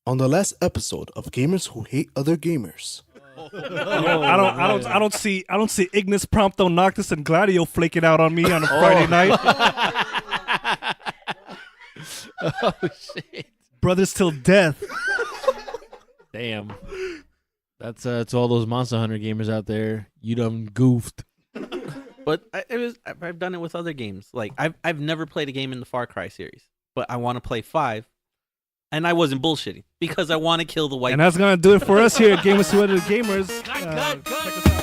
On the last episode of Gamers Who Hate Other Gamers. I don't see Ignis, Prompto, Noctis, and Gladio flaking out on me on a Friday night. Oh shit! Brothers till death. Damn. That's to all those Monster Hunter gamers out there. You done goofed. But I've done it with other games. Like I've never played a game in the Far Cry series, but I want to play 5, and I wasn't bullshitting because I want to kill the white. And that's gonna do it for us here at Gamers Who Hate Other Gamers. Check us out.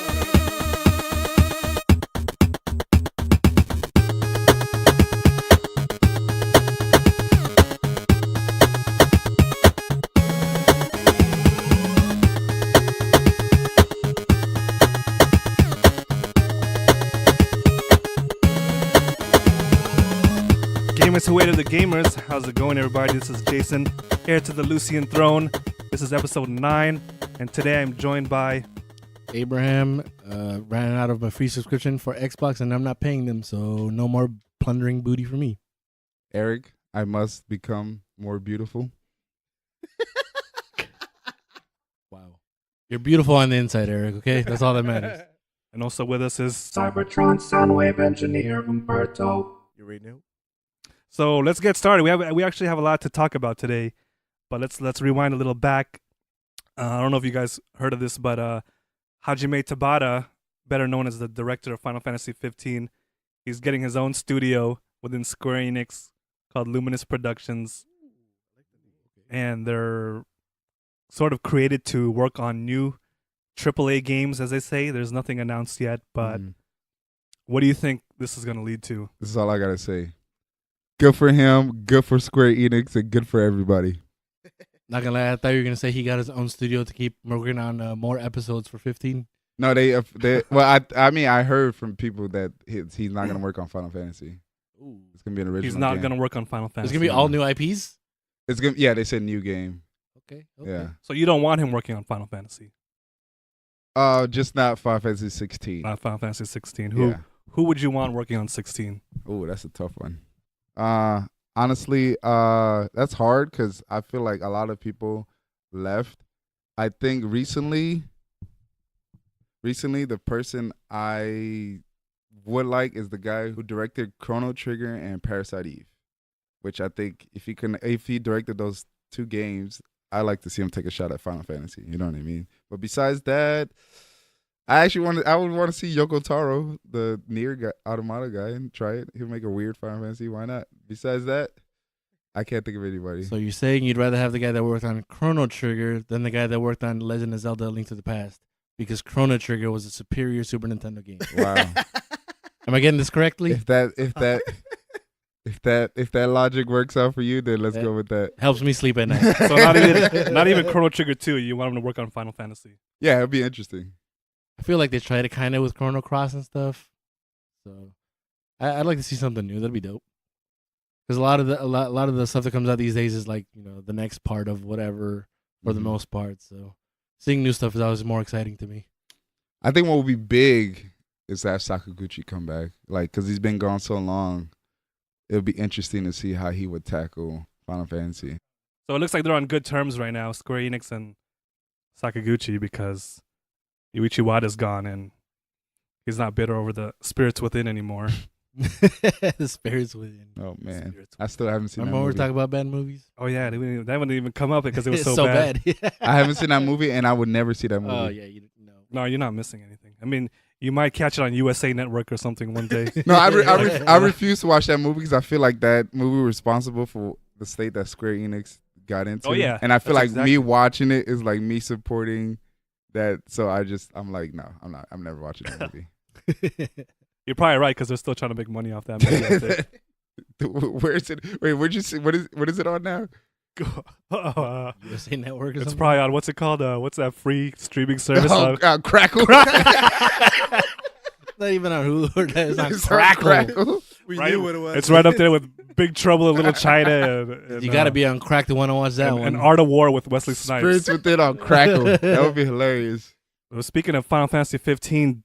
Gamers Who Hate Other Gamers, how's it going, everybody? This is Jason, heir to the Lucian throne. This is episode 9, and today I'm joined by Abraham ran out of my free subscription for Xbox, and I'm not paying them, so no more plundering booty for me. Eric, I must become more beautiful. Wow. You're beautiful on the inside, Eric, okay? That's all that matters. and also with us is Cybertron Soundwave Engineer Umberto. You ready now? So let's get started. We actually have a lot to talk about today, but let's rewind a little back. I don't know if you guys heard of this, but Hajime Tabata, better known as the director of Final Fantasy 15, he's getting his own studio within Square Enix called Luminous Productions, and they're sort of created to work on new AAA games, as they say. There's nothing announced yet, but what do you think this is going to lead to? This is all I gotta say. Good for him, good for Square Enix, and good for everybody. Not gonna lie, I thought you were gonna say he got his own studio to keep working on more episodes for 15. No, they well, I mean, I heard from people that he's not gonna work on Final Fantasy. Ooh. It's gonna be an original. He's not game. going to work on Final It's Fantasy. gonna be all new IPs? It's gonna. Yeah, they said new game. Okay. Yeah. So you don't want him working on Final Fantasy, Just not Final Fantasy 16. not Final Fantasy 16. Yeah. Who would you want working on 16? Oh, that's a tough one. Honestly, that's hard because I feel like a lot of people left. I think recently the person I would like is the guy who directed Chrono Trigger and Parasite Eve, which I think if he directed those two games, I like to see him take a shot at Final Fantasy. You know what I mean? But besides that, I would want to see Yoko Taro, the Nier Automata guy, and try it. He'll make a weird Final Fantasy. Why not? Besides that, I can't think of anybody. So you're saying you'd rather have the guy that worked on Chrono Trigger than the guy that worked on Legend of Zelda: A Link to the Past, because Chrono Trigger was a superior Super Nintendo game. Wow. Am I getting this correctly? if that logic works out for you, then let's go with that. Helps me sleep at night. So not even Chrono Trigger 2. You want him to work on Final Fantasy? Yeah, it'd be interesting. I feel like they tried it kind of with Chrono Cross and stuff. So I'd like to see something new. That'd be dope. Because a lot of the stuff that comes out these days is like, you know, the next part of whatever for the most part. So seeing new stuff is always more exciting to me. I think what would be big is to have Sakaguchi come back. Like, because he's been gone so long, it would be interesting to see how he would tackle Final Fantasy. So it looks like they're on good terms right now, Square Enix and Sakaguchi, because Yuichi Wada's gone and he's not bitter over the Spirits Within anymore. The spirits within. Oh, man. Spirits I still haven't seen Remember that when we movie. were talking about bad movies? Oh yeah, that wouldn't even come up because it was It's so bad. I haven't seen that movie, and I would never see that movie. Oh yeah, you know. No, you're not missing anything. I mean, you might catch it on USA Network or something one day. No, I refuse to watch that movie because I feel like that movie was responsible for the state that Square Enix got into. Oh, yeah. And I feel That's like me watching it is like me supporting that. So I'm like, no, I'm not. I'm never watching that movie. You're probably right because they're still trying to make money off that movie. I think. Where is it? Wait, where'd you see? What is it on now? USA Network or It's something? probably on, what's it called? What's that free streaming service? Crackle. Not even on Hulu. It's on It's on Crackle. Crackle. We Right? knew what it was. It's right up there with Big Trouble in Little China. And, You got to be on crack to want to watch that one. and Art of War with Wesley Snipes. Spirits Within on Crackle. That would be hilarious. Well, speaking of Final Fantasy 15,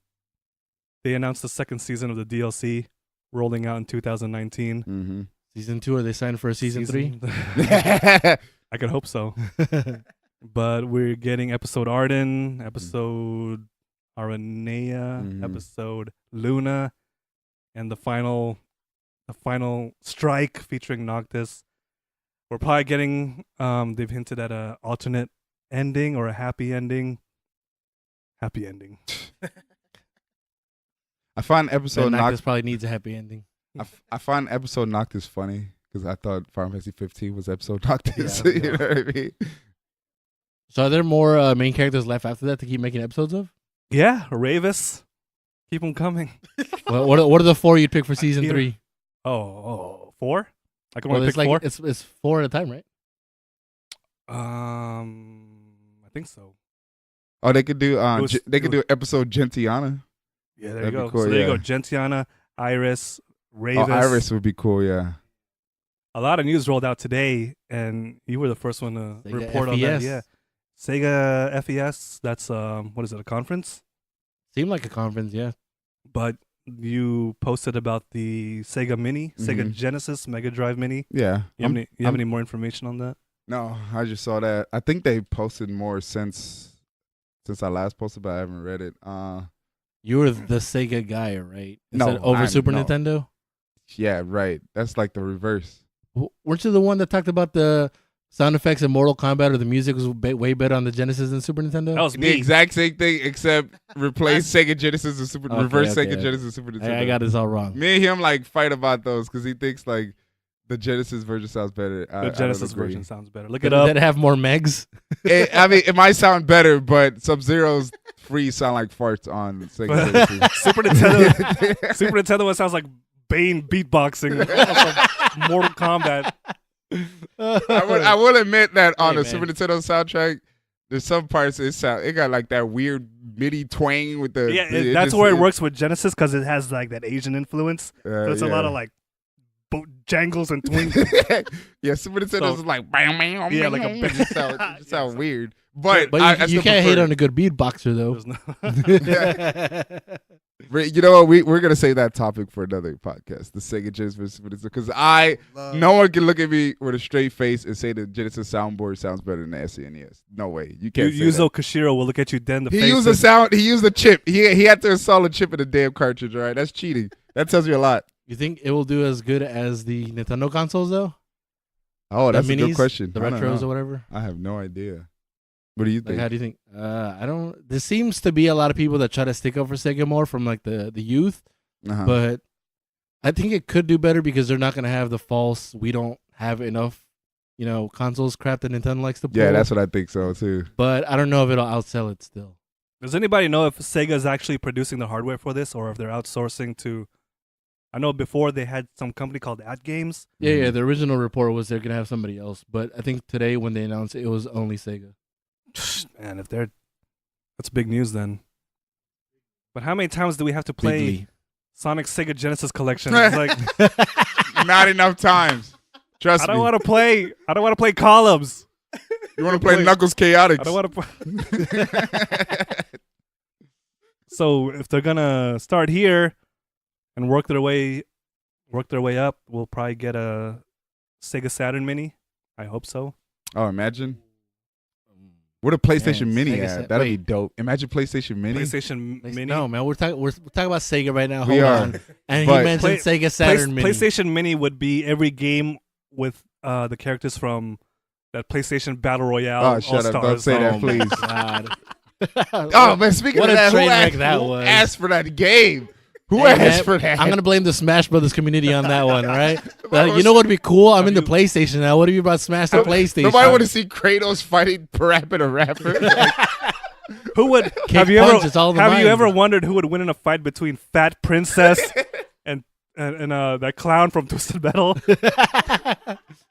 they announced the second season of the DLC rolling out in 2019. Mm-hmm. Season 2, are they signed for a season 3? I I could hope so. But we're getting episode Arden, episode Aranea, Mhm. episode Luna, and the final strike featuring Noctis. We're probably getting they've hinted at a alternate ending or a happy ending. Happy ending. I find So episode Noctis Noctis. probably needs a happy ending. I find episode Noctis funny because I thought Final Fantasy 15 was episode Noctis. Yeah, You know what I mean? So are there more main characters left after that to keep making episodes of? Yeah, Ravis. Keep them coming. What are the 4 you'd pick for season Akira. 3? Oh, 4? I can Well, only it's pick like 4? it's 4 at a time, right? I think so. Oh, they could do was- they it could do episode Gentiana. Yeah, there That'd you be go. cool, So there you yeah. go. Gentiana, Iris, Ravis. Oh, Iris would be cool. Yeah. A lot of news rolled out today, and you were the first one to Sega report on that. FES. Yeah, Sega FES. That's what is it? A conference? Seemed like a conference, yeah. But you posted about the Sega Mini, Sega Mhm. Genesis Mega Drive Mini. Yeah. You have I'm- any more information on that? No, I just saw that. I think they posted more since I last posted, but I haven't read it. You were the Sega guy, right? No, Instead over I'm Super not. Nintendo? Yeah, right. That's like the reverse. Weren't you the one that talked about the sound effects in Mortal Kombat or the music was way better on the Genesis than Super Nintendo? That was The me. exact same thing, except replace Sega Genesis and Super Okay, reverse okay, Sega okay. Genesis and Super Nintendo. I got this all wrong. Me and him like fight about those because he thinks like the Genesis version sounds better. I The don't Genesis agree. version sounds better. Look Did it up. it have more megs? I mean, it might sound better, but Sub-Zero's free sound like farts on Sega Genesis. Super Nintendo. Super Nintendo one sounds like Bane beatboxing. From Mortal Kombat. I will admit that on Hey, the Super man. Nintendo soundtrack, there's some parts it got like that weird MIDI twang with the Yeah, just- that's where it works with Genesis because it has like that Asian influence. So it's a lot of like jangles and twings. yeah, Super Nintendo's So- like bam, bam, Yeah, like a bam. It just sound, it just Yeah, sound so- weird. But But I you still can't hate prefer on a good beatboxer, though. There's no- You know what? We're gonna save that topic for another podcast. The Sega Genesis versus Super Nintendo, because no one can look at me with a straight face and say the Genesis soundboard sounds better than the SNES. No way, you can't. say Yuzo that. Koshiro will look at you then. He used a sound. He used a chip. He had to install a chip in the damn cartridge. All right, that's cheating. That tells you a lot. You think it will do as good as the Nintendo consoles, though? Oh, that's the a minis, good question. The I don't retros know. or whatever. I have no idea. What do you Like, think? how do you think? I don't. There seems to be a lot of people that try to stick up for Sega more from like the youth, Uh-huh. but I think it could do better because they're not gonna have the false. We don't have enough, consoles crap that Nintendo likes to pull. Yeah, that's what I think so too. But I don't know if it'll outsell it still. Does anybody know if Sega is actually producing the hardware for this, or if they're outsourcing to? I know before they had some company called At Games. Yeah. The original report was they're gonna have somebody else, but I think today when they announced it was only Sega. Man, that's big news then. But how many times do we have to play Bigly. Sonic Sega Genesis collection? It's like Not enough times. Trust I don't me. want to play columns. You want to play Knuckles Chaotix? I don't want to. So if they're gonna start here and work their way up, we'll probably get a Sega Saturn Mini. I hope so. Oh, imagine. What a PlayStation Man, Mini Sega ad. Sat- That'd be wait. dope. Imagine PlayStation Mini. PlayStation Mini. No, man, we're talking about Sega right now. We Hold are. on. And But- he mentioned Sega Saturn Mini. PlayStation Mini would be every game with the characters from that PlayStation Battle Royale. Oh, shut up. Don't All-Stars. say that, Oh, please. God. Oh, man, speaking What of a that, train wreck that who was. asked for that game? Who Hey, asked man, for that? I'm gonna blame the Smash Brothers community on that one. All right. You know what'd be cool? I'm into PlayStation now. What if you about Smash the PlayStation? Nobody want to see Kratos fighting Parappa the Rapper. Who would Kick have you punch, ever it's all the have you mind. ever wondered who would win in a fight between Fat Princess and that clown from Twisted Metal?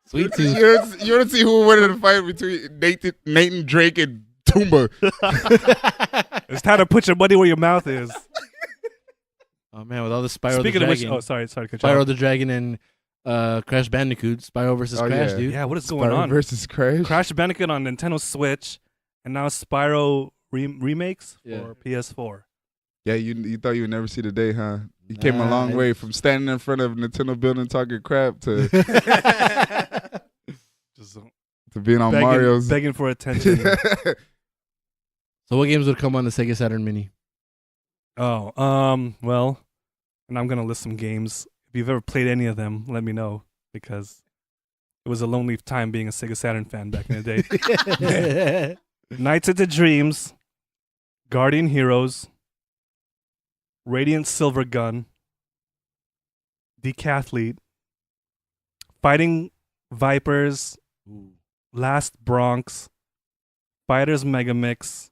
Sweet tooth. You want to see who would win in a fight between Nathan Drake and Toomba? It's time to put your money where your mouth is. Oh man, with all the Spyro Speaking the of which, Dragon, sorry, Spyro the Dragon and Crash Bandicoot, Spyro versus Oh, Crash, yeah. dude. yeah, what is going Spyro on? versus Crash. Crash Bandicoot on Nintendo Switch, and now Spyro remakes Yeah. for PS4. Yeah, you thought you would never see the day, huh? You came a long Nah, way from standing in front of Nintendo building talking crap to to being on begging, Mario's. begging for attention. So what games would come on the Sega Saturn Mini? Well, and I'm gonna list some games. If you've ever played any of them, let me know because it was a lonely time being a Sega Saturn fan back in the day. Nights into Dreams, Guardian Heroes, Radiant Silver Gun, Decathlete, Fighting Vipers, Last Bronx, Fighters Megamix,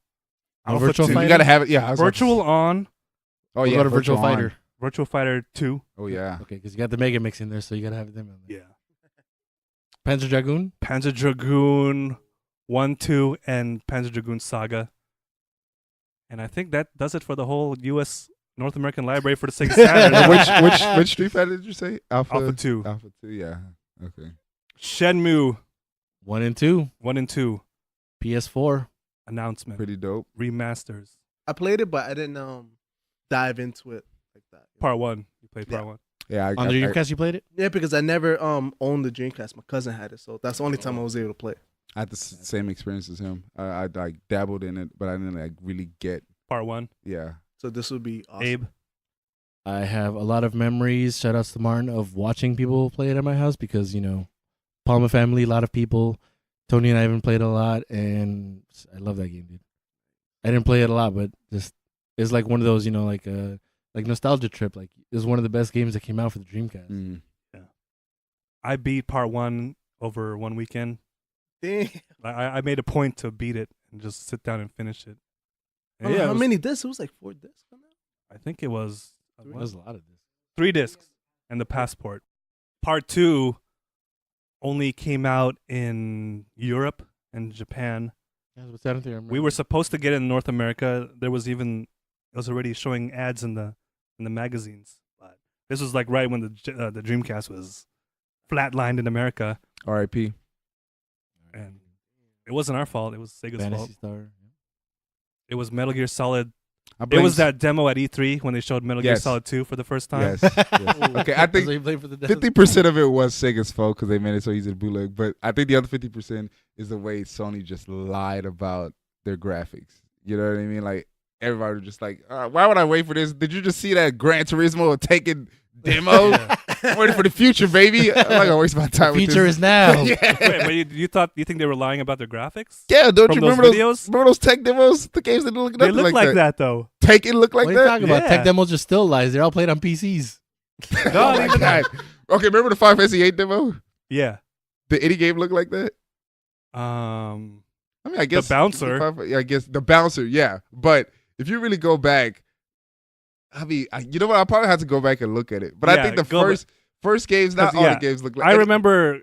Alpha Virtual 2, Fighter? You gotta have it. Yeah, I was about Virtual to- On, Oh What yeah, about a Virtual On. Fighter? Virtual Fighter 2. Oh yeah. Okay, because you got the Mega Mix in there, so you gotta have them in there. Yeah. Panzer Dragoon. Panzer Dragoon 1, 2, and Panzer Dragoon Saga. And I think that does it for the whole U.S. North American library for the Sega Saturn. which Street Fighter did you say? Alpha 2. Alpha 2. Yeah. Okay. Shenmue 1 and 2. 1 and 2. PS4. Announcement. Pretty dope. Remasters. I played it, but I didn't dive into it like that. Part 1. You played Part Yeah. 1. Yeah. On the Dreamcast, you played it? Yeah, because I never owned the Dreamcast. My cousin had it, so that's the only time I was able to play it. I had the same experience as him. I like dabbled in it, but I didn't like really get. Part 1. Yeah. So this would be awesome. Abe. I have a lot of memories, shout outs to Martin, of watching people play it at my house because, Palma family, a lot of people. Tony and I haven't played a lot, and I love that game, dude. I didn't play it a lot, but just it's like one of those, like nostalgia trip. Like it was one of the best games that came out for the Dreamcast. Mm. I beat Part 1 over one weekend. Damn. I made a point to beat it and just sit down and finish it. And How it was- many discs? It was like 4 discs on that? I think it was There was a lot of this. 3 discs and the passport. Part 2 only came out in Europe and Japan. Yeah, what's that? I think I We were supposed to get it in North America. It was already showing ads in the magazines. But this was like right when the Dreamcast was flatlined in America, R.I.P. and it wasn't our fault. It was Sega's fault. Fantasy Star. It was Metal Gear Solid. I It blame was that demo at E3 when they showed Metal Gear Yes. Solid 2 for the first time. Yes. yes. Okay, I So think you played for the 50% of it was Sega's fault because they made it so easy to bootleg. But I think the other 50% is the way Sony just lied about their graphics. You know what I mean? Like everybody was just like, "Why would I wait for this? Did you just see that Gran Turismo taking demo? I'm waiting for the future, baby. I'm not gonna waste my time. future with is now. this." Yeah. Wait, but you think they were lying about their graphics? Yeah, don't From you those remember videos? Remember those tech demos? The games that look They nothing look like that though. Taken look like What are you that. talking about? Yeah. Tech demos are still lies. They're all played on PCs. Oh my god. Okay, remember the Final Fantasy 8 demo? Yeah. The any game look like that? I mean, I guess bouncer. Yeah, I guess the bouncer. Yeah, but if you really go back, I mean, you know what? I probably have to go back and look at it. But I Yeah, think the go first games, not 'Cause, all yeah, the games look like. I remember.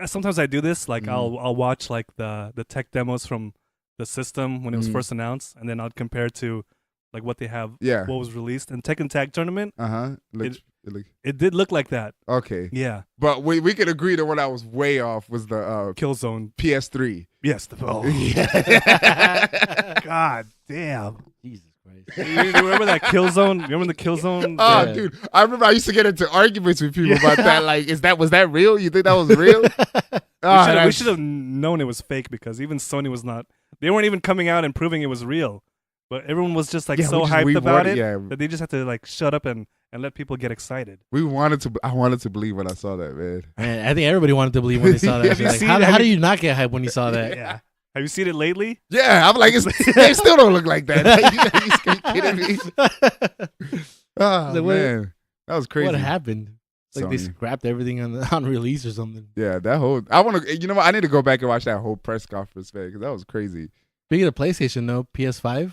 Sometimes I do this. Like Mhm. I'll watch like the tech demos from the system when it was Mhm. first announced, and then I'll compare to like what they have, Yeah. what was released in Tekken Tag Tournament. It did look like that. Okay, Yeah. but we could agree that what I was way off was the Killzone. PS3. Yes. Oh. God damn. Jesus Christ. You remember that Killzone? Remember the Killzone? Oh, Yeah. dude, I remember I used to get into arguments with people about that. Like, was that real? You think that was real? We should have known it was fake because even Sony was not. They weren't even coming out and proving it was real. But everyone was just like Yeah, so we hyped about wanted- it yeah. that they just had to like shut up and let people get excited. I wanted to believe when I saw that, man. Man, I think everybody wanted to believe when they saw that. Have you Like, seen how it? how Have do you- you not get hyped when you saw that? Yeah. Have you seen it lately? Yeah, I'm like, they still don't look like that. Are you kidding me? Oh, Like, what- man. That was crazy. What happened? Like they Sony. scrapped everything on release or something. Yeah, that whole. I want to. You know what? I need to go back and watch that whole press conference, man, because that was crazy. Speaking of PlayStation, though, PS5.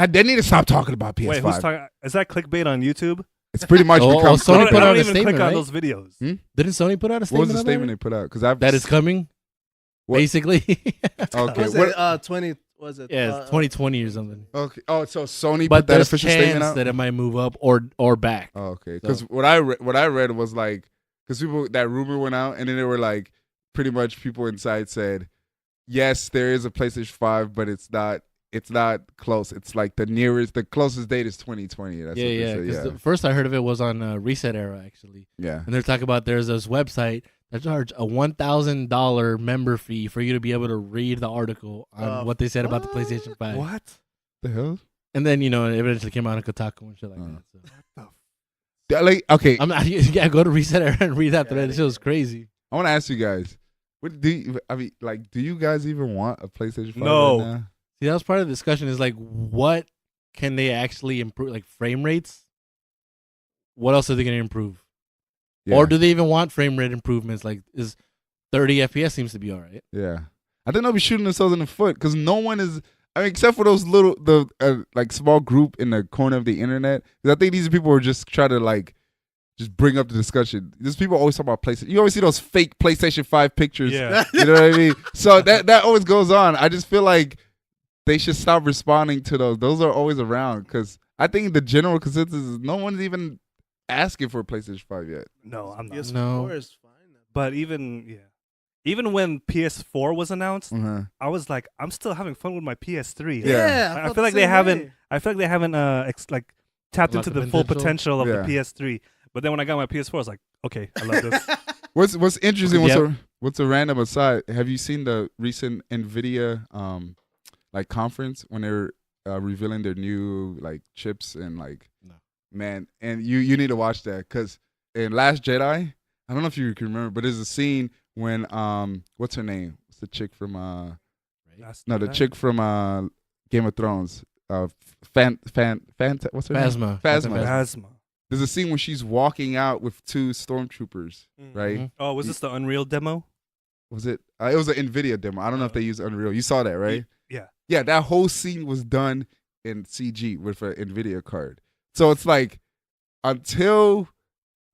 They need to stop talking about PS5. Wait, who's talking? Is that clickbait on YouTube? It's pretty much Oh, become. Sony I put out don't a even statement, click on right? those videos. Didn't Sony put out a What statement? was the about statement it? they put out? Because I've That is coming. What? Basically. okay. Was What, it 20? Was it? Yeah, it's 2020 or something. okay. Oh, so Sony But put that there's official statement chance out. that it might move up or back. Oh, okay. Because what I read was like, because people, that rumor went out, and then they were like, pretty much people inside said, yes, there is a PlayStation 5, but it's not close. It's like the closest date is 2020. That's what they Yeah. said. Because the first I heard of it was on Reset Era, actually. Yeah. And they're talking about there's this website They charge a $1,000 member fee for you to be able to read the article on what they said about the PlayStation 5. What? The hell? And then it eventually came out on Kotaku and shit like that. So. Yeah, like, okay, I'm not. Yeah, go to Reset Era and read that thread. This shit was crazy. I want to ask you guys. What do you, I mean, like, do you guys even want a PlayStation 5 No. right now? See, that was part of the discussion. Is like, what can they actually improve? Like frame rates. What else are they going to improve? Yeah. Or do they even want frame rate improvements? Like, is 30 FPS seems to be all right. Yeah, I think they'll be shooting themselves in the foot because no one is. I mean, except for those like small group in the corner of the internet. Because I think these people are just trying to like just bring up the discussion. These people always talk about PlayStation. You always see those fake PlayStation 5 pictures. Yeah. You know what I mean? So that always goes on. I just feel like they should stop responding to those. Those are always around because I think the general consensus is no one's even asking for a PlayStation 5 yet. No, I'm not. PS4 No. is fine. But even when PS4 was announced, Uh-huh. I was like, I'm still having fun with my PS3. Yeah. I feel like they haven't. I feel like they haven't tapped Unlocked into the the full potential? potential of Yeah. the PS3. But then when I got my PS4, I was like, okay, I love this. What's interesting? Yep. What's a random aside? Have you seen the recent Nvidia like conference when they're revealing their new like chips and like No. man, and you need to watch that because in Last Jedi, I don't know if you can remember, but there's a scene when what's her name? What's the chick from Last the Jedi? chick from Game of Thrones? What's her name? Phasma. Phasma. There's a scene when she's walking out with two stormtroopers, right? Mhm. Oh, was this the Unreal demo? Was it? It was an Nvidia demo. I don't know if they use Unreal. You saw that, right? Yeah. Yeah, that whole scene was done in CG with an Nvidia card. So it's like until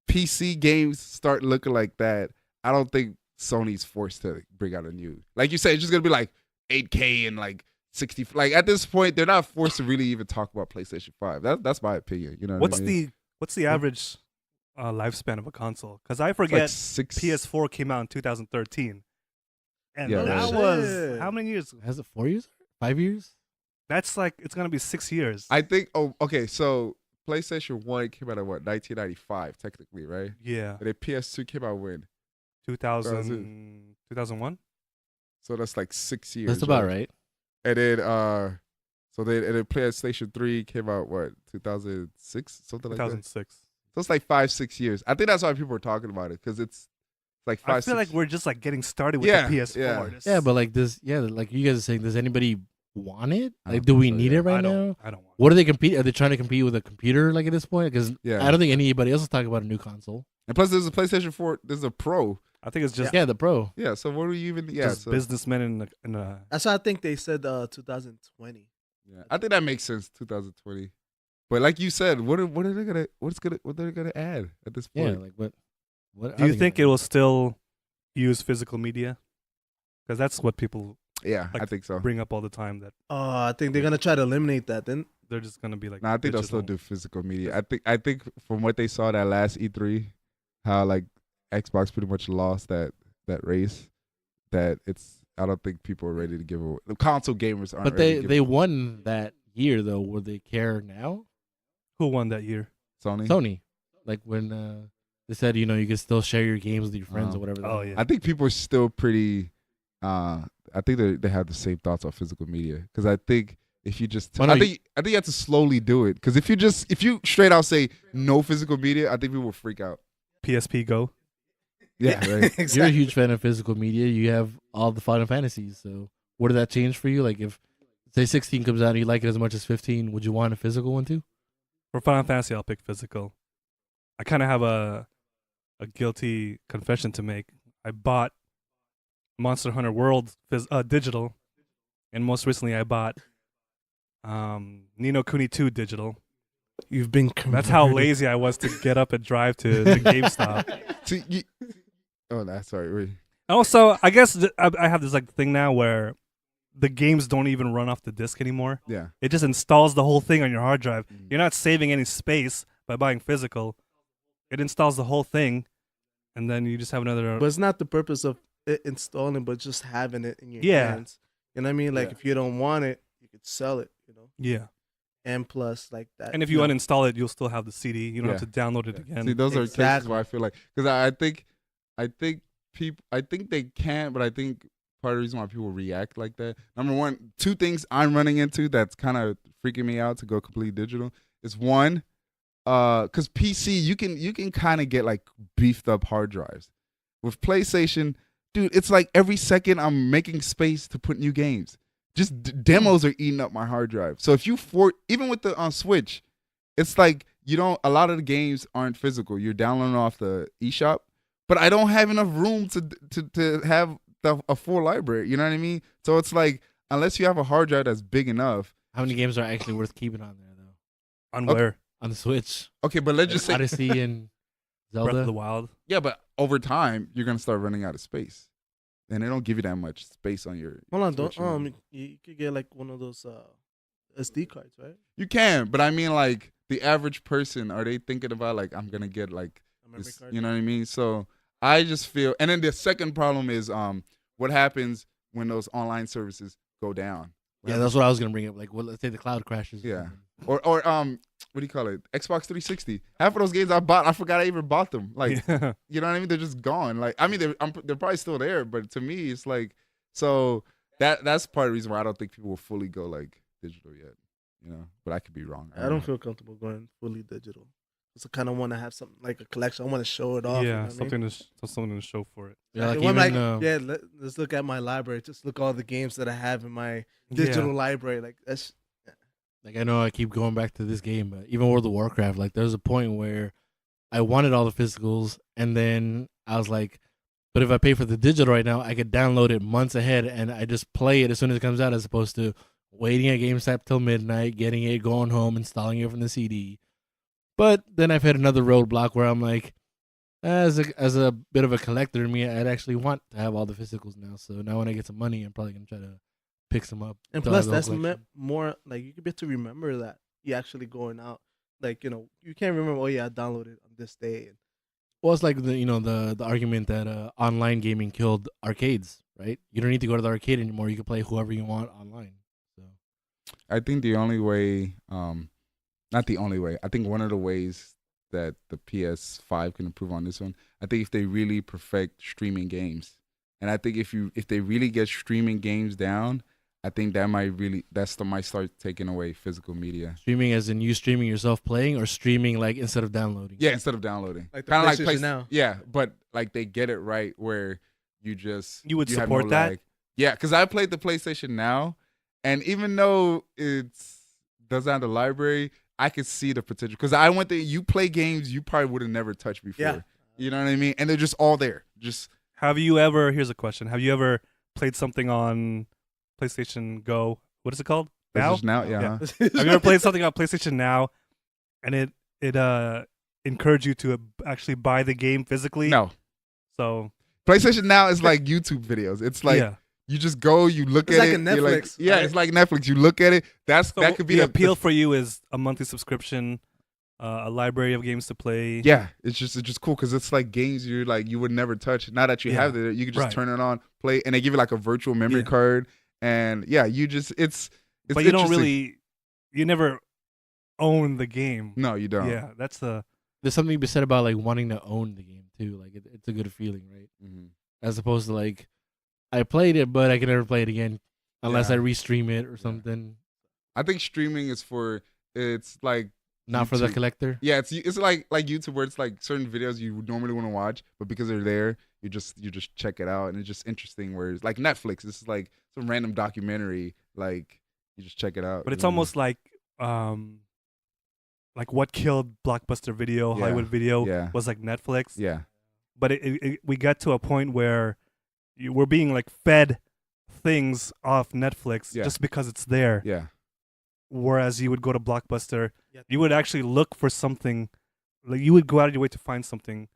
PC games start looking like that, I don't think Sony's forced to bring out a new. Like you said, it's just gonna be like 8K and like 60. Like at this point, they're not forced to really even talk about PlayStation 5. That's my opinion. You know what I mean? What's the average lifespan of a console? Because I It's forget like 6. PS4 came out in 2013, and Yeah, that right. was Shit. how many years? Has it 4 years? 5 years? That's like it's gonna be 6 years. I think. Oh, okay. So PlayStation 1 came out in what 1995, technically, right? Yeah, And then PS2 came out when? 2001. So that's like 6 years. That's about right. And then and then PlayStation 3 came out what 2006, something like that. 2006. So it's like 5-6 years. I think that's why people are talking about it because it's like 5. I feel like 6 we're just like getting started with Yeah, the PS4. yeah. This- Yeah, but like this, like you guys are saying, does anybody want it? I Like, don't do we think so, need yeah. it right I don't. now? I don't want. What are they compete? Are they trying to compete with a computer like at this point? Because Yeah. I don't think anybody else is talking about a new console. And plus, there's a PlayStation 4. There's a Pro. I think it's just Yeah, the Pro. Yeah. So what are you even? Yeah. just So, businessmen in a. That's why I think they said 2020. yeah. I think that makes sense. 2020. But like you said, what are they gonna? What they're gonna add at this Yeah, point? like what? What? Do you think it will still use physical media? Because that's what people Yeah, like I think so. bring up all the time. That I think they're gonna try to eliminate that. Then they're just gonna be like. No, I think they'll still digital. do physical media. I think from what they saw that last E3, how like Xbox pretty much lost that race. That it's I don't think people are ready to give away. The console gamers aren't. But ready to give they won that year though. Will they care now? Who won that year? Sony. Sony, like when they said you can still share your games with your friends or whatever. Oh, yeah. I think people are still pretty. I think they have the same thoughts on physical media because I think if you just, Well, no, I think you have to slowly do it because if you straight out say no physical media, I think people will freak out. PSP Go. Yeah, right. You're a huge fan of physical media. You have all the Final Fantasies. So, what did that change for you? Like, if say 16 comes out and you like it as much as 15, would you want a physical one too? For Final Fantasy, I'll pick physical. I kind of have a guilty confession to make. I bought Monster Hunter World digital, and most recently I bought Ni no Kuni 2 digital. you've been. That's how lazy I was to get up and drive to the GameStop. That's sorry. Wait. Also, I guess I have this like thing now where the games don't even run off the disc anymore. Yeah. It just installs the whole thing on your hard drive. Mhm. You're not saving any space by buying physical. It installs the whole thing, and then you just have another. But it's not the purpose of it installing, but just having it in your Yeah. hands. You know what I mean? Like Yeah. if you don't want it, you could sell it. Yeah. And plus like that. And if you uninstall it, you'll still have the CD. You don't Yeah. have to download it again. See, those are cases Exactly. where I feel like because I think people. I think they can, but I think part of the reason why people react like that. Number one, two things I'm running into that's kind of freaking me out to go completely digital is one, because PC you can kind of get like beefed up hard drives. With PlayStation, dude, it's like every second I'm making space to put new games. Just demos are eating up my hard drive. So if you even with the on Switch, it's like a lot of the games aren't physical. You're downloading off the eShop, but I don't have enough room to have a full library. You know what I mean? So it's like unless you have a hard drive that's big enough. How many games are actually worth keeping on there though? On where? On the Switch. Okay, but let's just say Odyssey and Zelda. Breath of the Wild. yeah, but over time you're gonna start running out of space, and they don't give you that much space on your. Hold on, Switch, you could get like one of those SD cards, right? You can, but I mean, like the average person, are they thinking about like I'm gonna get like A memory this, card. you know what I mean? So I just feel, and then the second problem is what happens when those online services go down. Yeah, that's what I was gonna bring up. Like, well, let's say the cloud crashes. Yeah. Or what do you call it? Xbox 360. Half of those games I bought, I forgot I even bought them. Like, Yeah. you know what I mean? They're just gone. Like, I mean, they're probably still there, but to me, it's like, so that's part of the reason why I don't think people will fully go like digital yet. You know, but I could be wrong. I don't feel comfortable going fully digital. Just kind of want to have something like a collection. I want to show it off. you know Yeah, what I mean? something to show for it. Yeah, like When I'm even, let's look at my library. Just look all the games that I have in my digital library. Like that's like I know I keep going back to this game, but even World of Warcraft, like there's a point where I wanted all the physicals, and then I was like, but if I pay for the digital right now, I could download it months ahead, and I just play it as soon as it comes out, as opposed to waiting at GameStop till midnight, getting it, going home, installing it from the CD. But then I've hit another roadblock where I'm like, as a bit of a collector in me, I'd actually want to have all the physicals now. So now when I get some money, I'm probably gonna try to pick some up. and till I plus have the whole that's collection. more like you could be able to remember that you actually going out. Like you can't remember. Oh yeah, I downloaded on this day. And Well, it's like the argument that online gaming killed arcades, right? You don't need to go to the arcade anymore. You can play whoever you want online. So I think the only way, not the only way, I think one of the ways that the PS5 can improve on this one, I think if they really perfect streaming games. And I think if they really get streaming games down, I think that might start taking away physical media. streaming, as in you streaming yourself playing, or streaming like instead of downloading. Yeah, instead of downloading. Like the Kinda PlayStation Now. Yeah, but like they get it right where you You would have support no that? lag. Yeah, because I played the PlayStation Now, and even though doesn't have the library, I could see the potential. Because I went there, you play games you probably would have never touched before. Yeah. You know what I mean? And they're just all there. Just Here's a question. Have you ever played something on PlayStation Go? What is it called? Now? now, yeah. Yeah. huh? Have you ever played something on PlayStation Now and it encouraged you to actually buy the game physically? No. So PlayStation Now is like YouTube videos. It's like yeah. you just go, you look It's at like it. a you're like, Netflix, yeah, right? it's like Netflix. You look at it. So That could be the appeal for you is a monthly subscription, a library of games to play. Yeah, it's just cool because it's like games you would never touch. Now that you Yeah. have it, you can just Right. turn it on, play, and they give you like a virtual memory Yeah. card. And yeah, it's but you don't interesting. really, you never own the game. No, you don't. Yeah, that's the There's something to be said about like wanting to own the game too. Like it's a good feeling, right? Mhm. As opposed to like, I played it, but I can never play it again unless Yeah. I restream it or something. I think streaming is it's like Not for the YouTube. collector. Yeah, it's like YouTube where it's like certain videos you would normally want to watch, but because they're there, you just check it out, and it's just interesting. Whereas like Netflix, this is like some random documentary, like you just check it out. but it's you know? almost like what killed Blockbuster Video, Yeah. Hollywood Video Yeah. was like Netflix. Yeah, But we got to a point where we're being like fed things off Netflix Yeah. just because it's there. yeah. Whereas you would go to Blockbuster, Yeah. you would actually look for something. Like you would go out of your way to find something.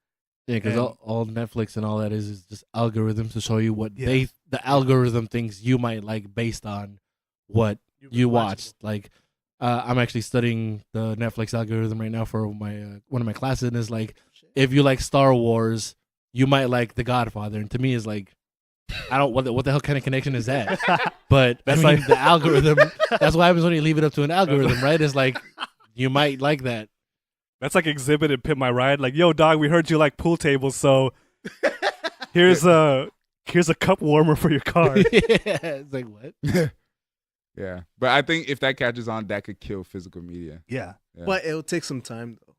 Yeah, because And- all Netflix and all that is just algorithms to show you what Yeah. the algorithm thinks you might like based on what you watched. Like, I'm actually studying the Netflix algorithm right now for my one of my classes, and it's like, if you like Star Wars, you might like The Godfather. And to me, it's like, I don't what the hell kind of connection is that? But That's I mean, like- the algorithm. That's what happens when you leave it up to an algorithm, right? It's like you might like that. That's like Exhibit and Pimp My Ride. Like, yo, dog, we heard you like pool tables, so Here's a cup warmer for your car. It's like what? Yeah, but I think if that catches on, that could kill physical media. Yeah. Yeah. But it'll take some time though.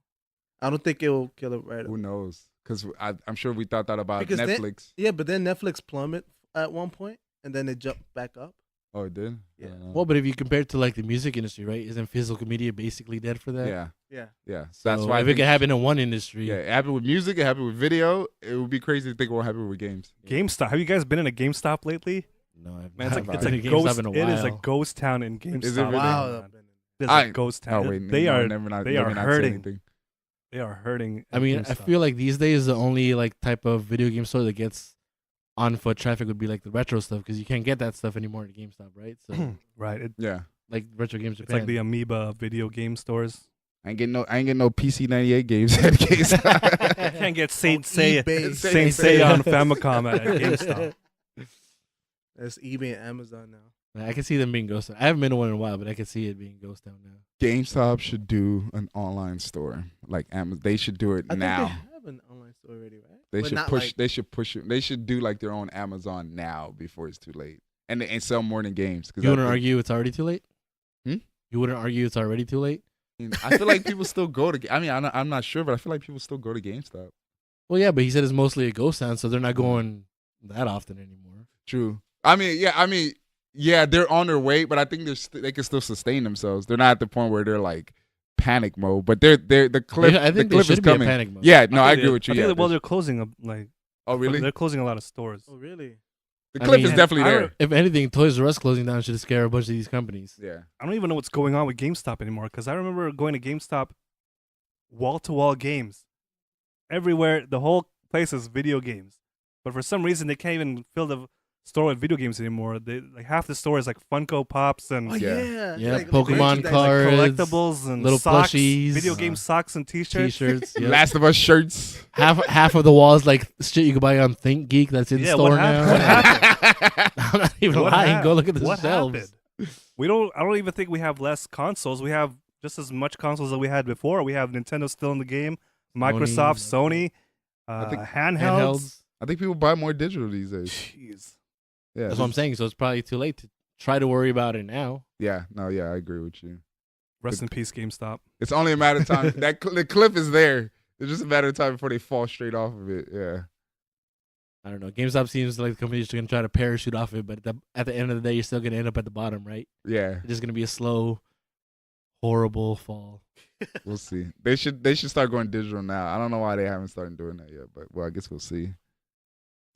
I don't think it'll kill it right Who away. knows? Because I'm sure we thought that about Because then- Netflix. Yeah, but then Netflix plummet at one point, and then it jumped back up. Oh, it did. Yeah. I don't know. Well, but if you compare it to like the music industry, right? Isn't physical media basically dead for that? yeah, Yeah. yeah. So that's So why I if it think, could happen in one industry, yeah, it happened with music. It happened with video. It would be crazy to think it won't happen with games. GameStop. Have you guys been in a GameStop lately? no, I've Man, it's not like it's been a to GameStop ghost. in a It is a while. ghost town in GameStop. Is it really? Wow. It is I- a ghost Oh town. wait, they no, are never not, they let are me not say hurting. anything. They are hurting. I at mean, I GameStop. feel like these days the only like type of video game store that gets on foot traffic would be like the retro stuff because you can't get that stuff anymore at GameStop, right? So right. Yeah, like retro games It's Japan. like the Amoeba video game stores. I ain't getting no PC98 games at GameStop. You can't get Saint Seiya, eBay. Saint Seiya on Famicom at GameStop. That's eBay and Amazon now. I can see them being ghost town. I haven't been to one in a while, but I can see it being ghost town now. GameStop should do an online store like Amazon. They should do it I now. think they have an online store already, right? They But should not push. like- They should push it. They should do like their own Amazon now before it's too late, and sell more than games. 'Cause You I wouldn't think- argue it's already too late? Hmm? You wouldn't argue it's already too late? I feel like people still go to. I mean, I'm not sure, but I feel like people still go to GameStop. Well, yeah, but he said it's mostly a ghost town, so they're not going that often anymore. True. I mean, yeah, they're on their way, but I think they can still sustain themselves. They're not at the point where they're like panic mode, but they're the clip. I think the they clip is should be in coming. panic mode. Yeah, no, I think agree they- with you. I think Yeah, that- well, they're closing up like. oh really? They're closing a lot of stores. Oh, really? The I clip mean, is definitely I there. don't- If anything, Toys R Us closing down should scare a bunch of these companies. Yeah. I don't even know what's going on with GameStop anymore because I remember going to GameStop, wall to wall games, everywhere. The whole place is video games, but for some reason they can't even fill the store with video games anymore. They like half the store is like Funko Pops and Oh Yeah. yeah. Yeah, Like, Pokemon merchandise. cards, collectibles and little socks, plushies, video game socks and T-shirts. T-shirts. Yep. Last of Us shirts. half of the walls like shit you could buy on ThinkGeek that's in Yeah, store what now. happened? I'm not even What lying. hap- Go look at the what shelves. happened? I don't even think we have less consoles. We have just as much consoles that we had before. We have Nintendo still in the game, Microsoft, Sony, I think handhelds. Handhelds. I think people buy more digital these days. Jeez. Yeah. That's what I'm saying. So it's probably too late to try to worry about it now. Yeah. No. Yeah, I agree with you. Rest in peace, GameStop. It's only a matter of time. The clip is there. It's just a matter of time before they fall straight off of it. Yeah. I don't know. GameStop seems like the company's just gonna try to parachute off it, but at the end of the day, you're still gonna end up at the bottom, right? Yeah. It's just gonna be a slow, horrible fall. We'll see. They should start going digital now. I don't know why they haven't started doing that yet, but well, I guess we'll see.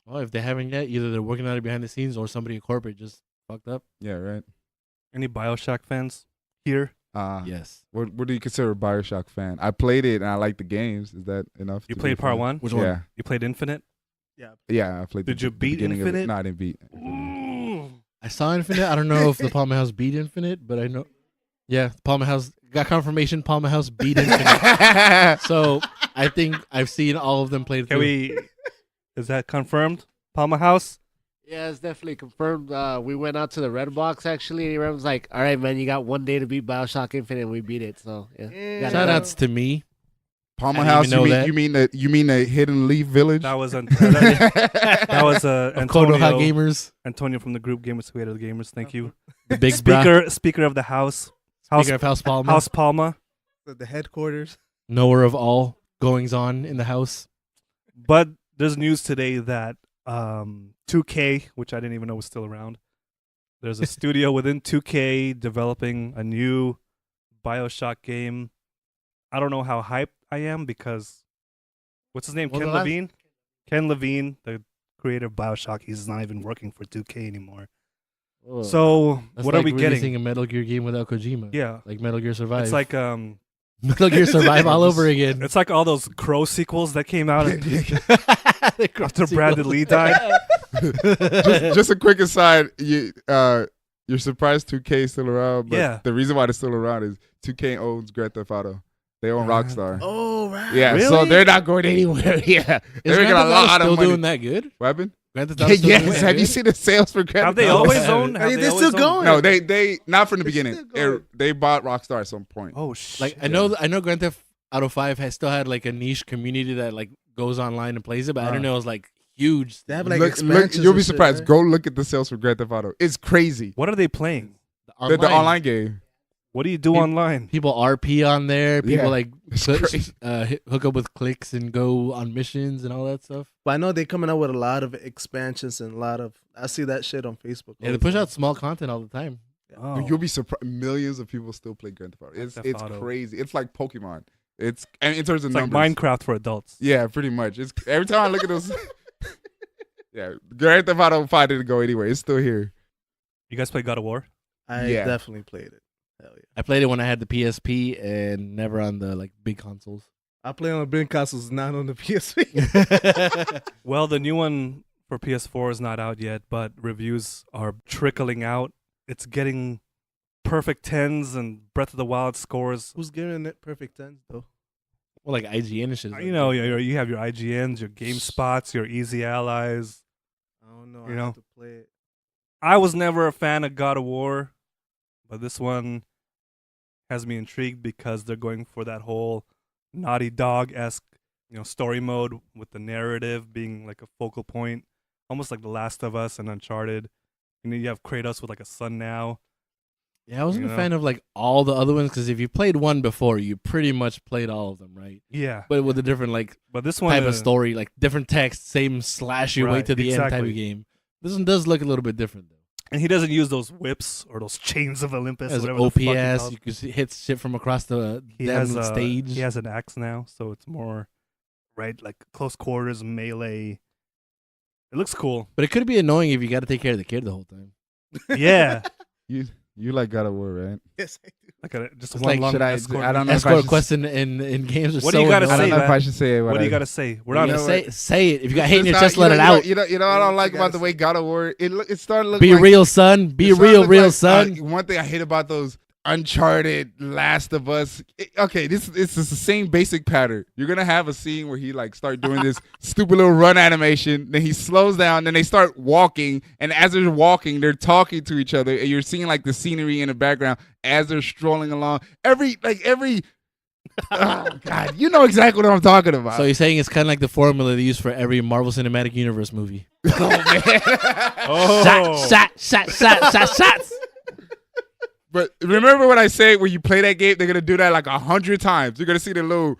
Well, if they haven't yet, either they're working on it behind the scenes or somebody in corporate just fucked up. Yeah. Right. Any Bioshock fans here? Yes. What do you consider a Bioshock fan? I played it and I like the games. Is that enough? You to be played a part fan? one? Which Yeah. one? You played Infinite? Yeah, I played. Did you the beat beginning of it. Infinite? No, I didn't beat. I saw Infinite. I don't know if the Palmer House beat Infinite, but I know. Yeah, Palmer House got confirmation. Palmer House beat Infinite. So I think I've seen all of them played Can through. is that confirmed? Palma House? Yeah, it's definitely confirmed. We went out to the Red Box actually, and everyone was like, "All right, man, you got one day to beat Bioshock Infinite." And we beat it. So yeah, got it Shout done. outs to me. Palmer I didn't House. even know that. You mean the Hidden Leaf Village? That was that was Konoha Antonio. Gamers, Antonio from the group Gamers Who Hated the Gamers. Thank you. the big bra. Speaker of the house. Speaker of House Palmer, House Palma. The headquarters. knower of all goings on in the house. But there's news today that 2K, which I didn't even know was still around, there's a studio within 2K developing a new Bioshock game. I don't know how hyped I am because what's his name? Well, Ken the last- Levine? Ken Levine, the creator of Bioshock, he's not even working for 2K anymore. Whoa. So That's what like are we releasing getting? a Metal Gear game without Kojima. Yeah. Like Metal Gear Survive. It's like Metal Gear Survive all over again. it's like all those Crow sequels that came out after After Brandon Lee died. just a quick aside. You're surprised 2K is still around, but Yeah. the reason why they're still around is 2K owns Grand Theft Auto. They own Rockstar. Oh right. Yeah, so Really? they're not going anywhere. Yeah, Is they're making Grand a Theft Auto lot still of money. doing that good? Weapon? Grand Theft Auto still doing Yes. that Have you good? seen the sales for Grand Have Theft they Auto? always Yeah. owned? have Hey, they they're always still owned- going. No, they not from the They're beginning. still going. They bought Rockstar at some point. Oh shit! Like I know Grand Theft Auto 5 has still had like a niche community that like goes online and plays it, but I don't know it was like huge. They have like Look, expansions. you'll be and shit, surprised. right? Go look at the sales for Grand Theft Auto. It's crazy. What are they playing? The online game. What do you do online? People RP on there. People Yeah. like It's click- crazy. hook up with clicks and go on missions and all that stuff. But I know they're coming out with a lot of expansions and a lot of. I see that shit on Facebook. Yeah, they push out small content all the time. Oh. You'll be surprised. Millions of people still play Grand Theft Auto. Theft It's Auto. crazy. It's like Pokemon. It's and in terms of It's like numbers. Minecraft for adults. Yeah, pretty much. It's every time I look at those. Yeah, Grand Theft Auto 5 didn't go anywhere. It's still here. You guys play God of War? I Yeah. definitely played it. Hell yeah. I played it when I had the PSP and never on the like big consoles. I play on the big consoles, not on the PSP. Well, the new one for PS4 is not out yet, but reviews are trickling out. It's getting perfect 10s and Breath of the Wild scores. Who's giving it perfect 10s though? Well, like IGN and shit. You know, you have your IGNs, your GameSpots, your Easy Allies. I don't know. You I know? have to play it. I was never a fan of God of War, but this one has me intrigued because they're going for that whole Naughty Dog-esque, story mode with the narrative being like a focal point, almost like The Last of Us and Uncharted. And then you have Kratos with like a son now. Yeah, I wasn't You a know? fan of like all the other ones because if you played one before, you pretty much played all of them, right? Yeah, But with a different like but this one type of story, like different text, same slash your way Right, to the end type exactly. of game. This one does look a little bit different though. and he doesn't use those whips or those chains of Olympus. As whatever the fuck he OPS, calls you can hit shit from across the he damn has stage. He has an axe now, so it's more right, like close quarters melee. It looks cool. But it could be annoying if you got to take care of the kid the whole time. Yeah, You like God of War, right? Yes, I do. like just It's one like, long should I escort. don't know if I Escort should, quests in games are What do so you gotta I annoying. don't say, know if man? I should say it. What do you got gotta say? We're You on. gotta say it. If you got hate in your It's chest, not- let it out. You know what I don't like You about gotta the way God of War it started looking Be like, real, son. Be it started real, looking real, like, son. one thing I hate about those Uncharted, Last of Us. This is the same basic pattern. You're gonna have a scene where he like start doing this stupid little run animation, then he slows down, then they start walking, and as they're walking, they're talking to each other, and you're seeing like the scenery in the background as they're strolling along. Every oh god, you know exactly what I'm talking about. So you're saying it's kind of like the formula they use for every Marvel Cinematic Universe movie. Oh man. Oh, Shots. But remember what I say when you play that game, they're gonna do that like 100 times. You're gonna see the little,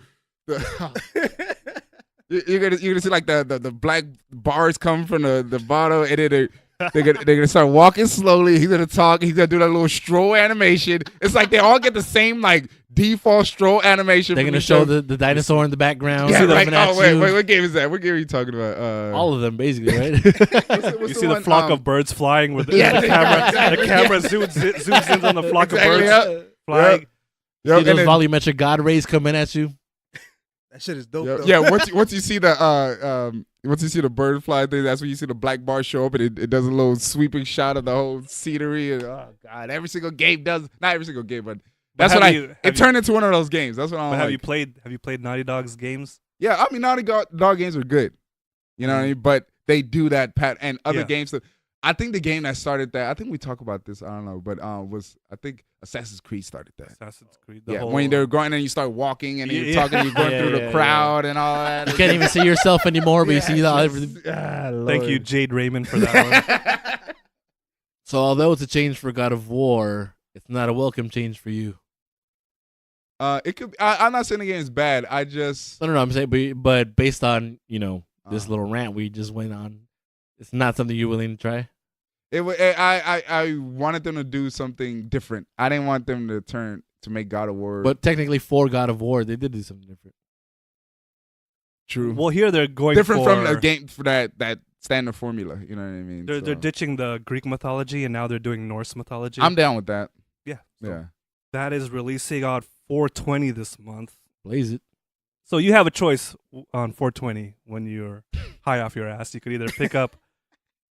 you're gonna see like the black bars come from the bottom, and then they're gonna start walking slowly. He's gonna talk. He's gonna do that little stroll animation. It's like they all get the same like default stroll animation. They're from gonna each show other. the dinosaur in the background. Yeah, coming right. at Oh wait, you. what game is that? What game are you talking about? All of them, basically, right? you see the flock of birds flying with the, Yeah, the camera. exactly. The camera zooms in on the flock Exactly, of birds yep. flying. Yep, See and those then- volumetric god rays coming at you. That shit is dope. Yeah, though. yeah. Once you see the once you see the bird fly thing, that's when you see the black bar show up, and it does a little sweeping shot of the whole scenery. And oh god, every single game does. Not every single game, but that's have what you- have it turned into one of those games. That's what I'm But like. have you played Naughty Dog's games? Yeah, I mean, Naughty Dog games are good. You know what I mean? But they do that pat and other Yeah. games. I think the game that started that. I think we talk about this. I don't know, but was I think Assassin's Creed started that. Assassin's Creed. Yeah, when they're going and you start walking and you're Yeah. talking, you're going Yeah, through yeah, the crowd and all that. You can't even see yourself anymore, but you see Yeah, everything. Thank you, Jade Raymond, for that one. So although it's a change for God of War, it's not a welcome change for you. It could. I'm not saying the game is bad. I just. No, I'm saying, but based on this Uh. little rant we just went on, it's not something you're willing to try. I wanted them to do something different. I didn't want them to make God of War. But technically, for God of War, they did do something different. true. Well, here they're going Different for, from a game for that standard formula. You know what I mean? They're So, ditching the Greek mythology and now they're doing Norse mythology. I'm down with that. yeah. So Yeah. that is releasing on 420 this month. Blaze it. So you have a choice on 420 when you're high off your ass. You could either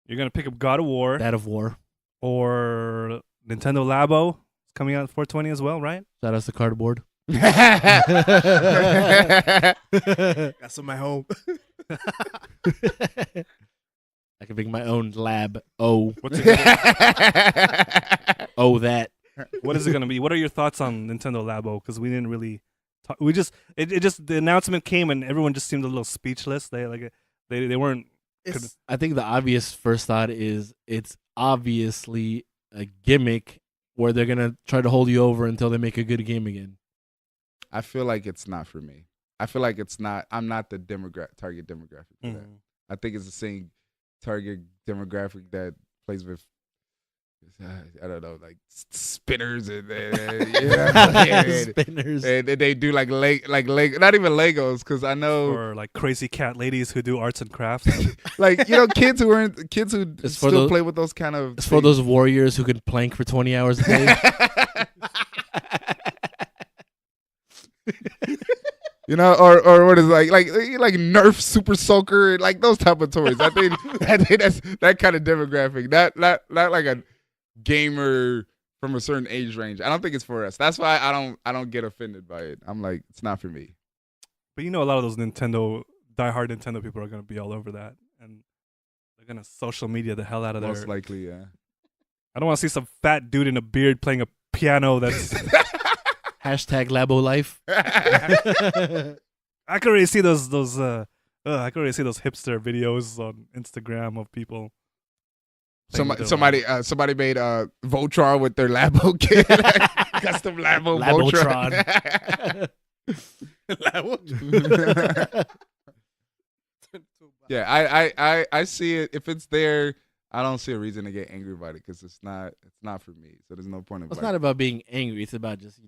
you're gonna pick up God of War God of War. or Nintendo Labo. It's coming out on 420 as well, right? Shout out to Cardboard. Got some at home. I can make my own lab. Oh, What's it oh, that. what is it gonna be? What are your thoughts on Nintendo Labo? Because we didn't really talk. We just it just the announcement came and everyone just seemed a little speechless. They weren't It's I think the obvious first thought is it's obviously a gimmick where they're gonna try to hold you over until they make a good game again. I feel like it's not for me. I feel like it's not. I'm not the target demographic for that. I think it's the same target demographic that plays with. I don't know, like spinners and Spinners. and they do like Lego, not even Legos, because I know Or like crazy cat ladies who do arts and crafts. like kids who It's for still those- play with those kind of. It's for those warriors who can plank for 20 hours a day. You know, or what is like Nerf Super Soaker, like those type of toys. I think that's that kind of demographic. Not like a gamer from a certain age range. I don't think it's for us. That's why I don't get offended by it. I'm like, it's not for me. But you know, a lot of those diehard Nintendo people are gonna be all over that, and they're gonna social media the hell out of their. Most likely, yeah. I don't want to see some fat dude in a beard playing a piano. That's. Hashtag Labo Life. I can already see those. I can already see those hipster videos on Instagram of people. Somebody made Voltron with their Labo kit, custom Labo Voltron. Yeah, I see it. If it's there, I don't see a reason to get angry about it because it's not for me. So there's no point in. It's not about being angry. It's about just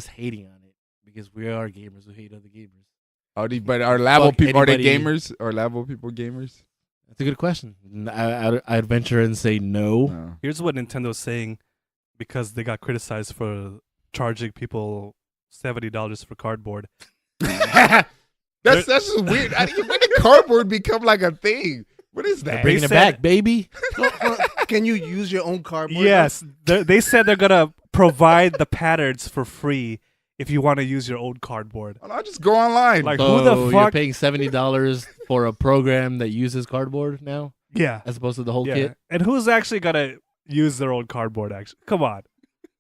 hating on it because we are gamers who hate other gamers. But are Labo Fuck people? Are they anybody. gamers? Are Labo people gamers? That's a good question. I'd venture and say no. No. Here's what Nintendo's saying because they got criticized for charging people $70 for cardboard. That's just weird. When did cardboard become like a thing? What is that? Bringing it back, baby. can you use your own cardboard? Yes, they said they're gonna provide the patterns for free if you want to use your old cardboard. I'll just go online. Like So who the you're fuck? paying $70 for a program that uses cardboard now, Yeah, as opposed to the whole yeah. kit? And who's actually gonna use their old cardboard? Actually, come on.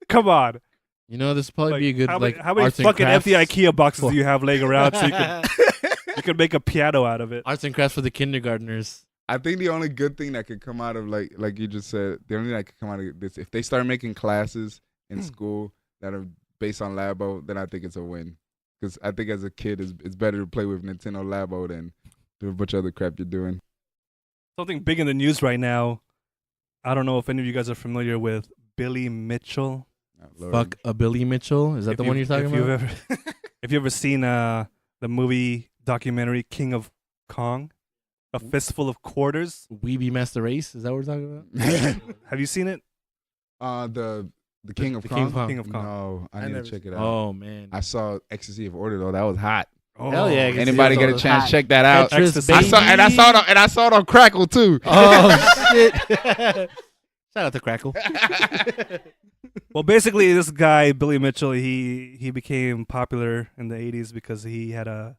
This would probably Like, be a good how like many arts and fucking crafts empty IKEA boxes do you have laying around so you can make a piano out of it? arts and crafts for the kindergartners. I think the only good thing that could come out of like you just said, the only thing that could come out of this, if they start making classes in school that are based on Labo, then I think it's a win. Because I think as a kid, it's better to play with Nintendo Labo than do a bunch of other crap you're doing. Something big in the news right now. I don't know if any of you guys are familiar with Billy Mitchell. Oh, Lord. Fuck a Billy Mitchell. Is that the one you're talking about? If you ever seen the movie documentary King of Kong, A Fistful of Quarters? Weeby Master Race. Is that what we're talking about? Have you seen it? The King of the Kong. King of Kong. King of Kong. No, I need never to check it out. Oh man. I saw Ecstasy of Order though. That was hot. Hell yeah, I can see Anybody it. get a Those chance? hot. Check that out. Tetris, Ecstasy. I saw it on Crackle too. Oh shit! Shout out to Crackle. Well, basically, this guy Billy Mitchell, he became popular in the 80s because he had a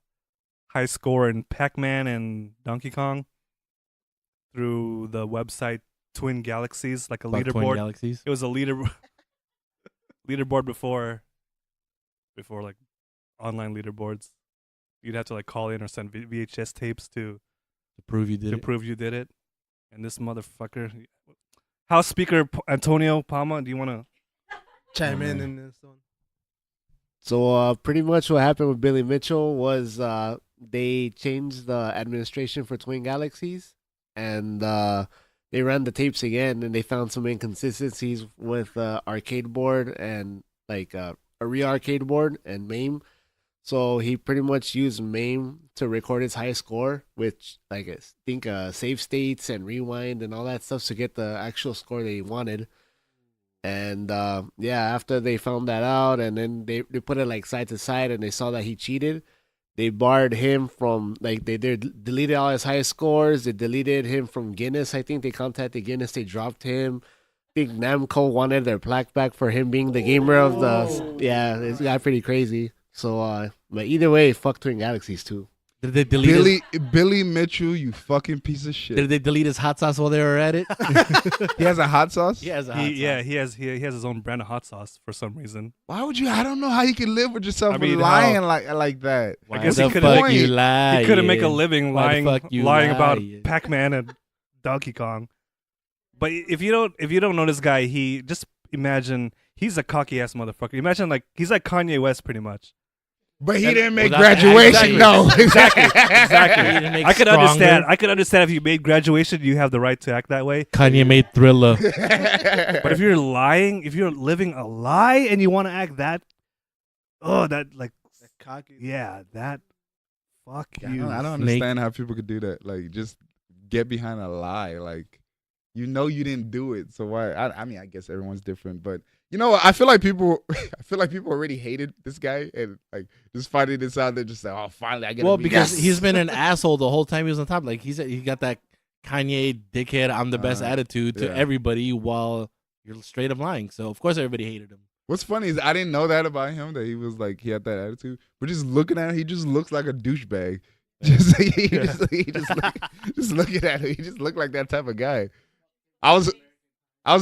high score in Pac-Man and Donkey Kong through the website Twin Galaxies, like a Fuck Twin leaderboard. Galaxies. It was a leaderboard before like online leaderboards. You'd have to like call in or send VHS tapes to prove you did it. prove you did it. And this motherfucker, House Speaker Antonio Palma, do you want to? Chime in this one. So pretty much what happened with Billy Mitchell was they changed the administration for Twin Galaxies, and they ran the tapes again, and they found some inconsistencies with arcade board and like a real arcade board and MAME. So he pretty much used MAME to record his high score, which like I think save states and rewind and all that stuff to get the actual score that he wanted. And after they found that out, and then they put it like side to side, and they saw that he cheated, they barred him from like they deleted all his high scores. They deleted him from Guinness. I think they contacted Guinness. They dropped him. I think Namco wanted their plaque back for him being the gamer of the. Yeah, it got pretty crazy. So, but either way, fuck Twin Galaxies too. Did they delete Billy Mitchell, you fucking piece of shit. Did they delete his hot sauce while they were at it? He has a hot sauce? He has a hot sauce. Yeah, he has his own brand of hot sauce for some reason. Why would you? I don't know how you can live with yourself I mean, lying like that. Why I guess the he couldn't- fuck you lie. He couldn't make a living Why the lying fuck you about lying? Pac-Man and Donkey Kong. But if you don't know this guy, he just imagine he's a cocky ass motherfucker. Imagine like he's like Kanye West pretty much. But he And- didn't make well, that's- graduation. exactly. No, Exactly. He didn't make I could Stronger. understand. I could understand if you made graduation, you have the right to act that way. Kanye made Thriller. But if you're lying, if you're living a lie and you want to act that, that like, That cocky. yeah, that, fuck I you. don't understand how people could do that. Like, just get behind a lie. Like, you know you didn't do it, so why? I mean, I guess everyone's different, but you know what? I feel like people already hated this guy, and like just finding this out, they're just like, oh, finally, I get. Well, because yes. he's been an asshole the whole time he was on top. Like he got that Kanye dickhead, I'm the best attitude to yeah. everybody while you're straight up lying. So of course everybody hated him. What's funny is I didn't know that about him, that he was like he had that attitude. But just looking at him, he just looks like a douchebag. Just looking at him, he just looked like that type of guy. I was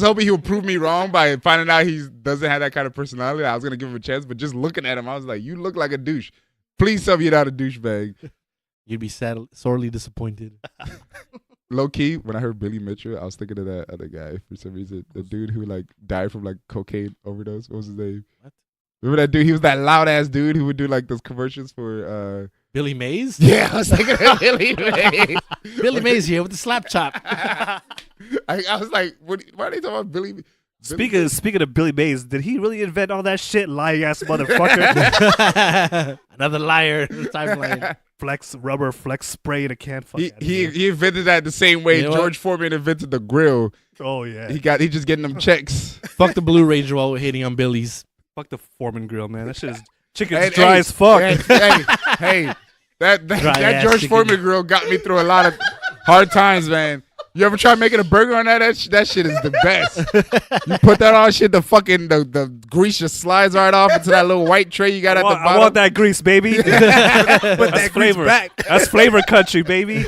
hoping he would prove me wrong by finding out he doesn't have that kind of personality. I was gonna give him a chance, but just looking at him, I was like, "You look like a douche. Please tell me you're not a douchebag." You'd be sorely disappointed. Low key, when I heard Billy Mitchell, I was thinking of that other guy for some reason. The dude who like died from like cocaine overdose. What was his name? What? Remember that dude? He was that loud ass dude who would do like those commercials for. Billy Mays? Yeah, I was thinking of Billy Mays. Billy Mays here with the slap chop. I was like, why are they talking about Billy? Speaking of Billy Mays, did he really invent all that shit? Lying ass motherfucker. Another liar in the timeline. Flex rubber, flex spray in a can. Fuck outta here. He invented that the same way You know what? George Foreman invented the grill. Oh yeah. He just getting them checks. Fuck the Blue Ranger while we're hating on Billy's. Fuck the Foreman grill, man. That shit is chicken's Hey, dry hey, as fuck. Hey, that Dry-ass George chicken. Foreman grill got me through a lot of hard times, man. You ever try making a burger on that? That shit is the best. You put that on shit, the grease just slides right off into that little white tray you got at the bottom. I want that grease, baby. Put That's that grease flavor. back. That's flavor country, baby.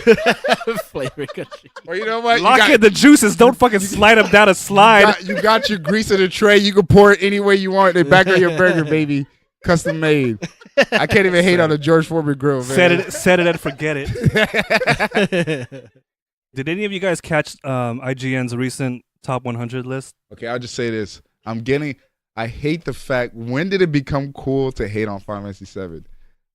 Flavor country. Well, you know what? Lock in the juices. Don't fucking slide them down a slide. You got your grease in the tray. You can pour it any way you want. They back on your burger, baby. Custom made. I can't even hate on the George Foreman grill, man. Set it and forget it. Did any of you guys catch IGN's recent top 100 list? Okay, I'll just say this. I hate the fact, when did it become cool to hate on Final Fantasy 7?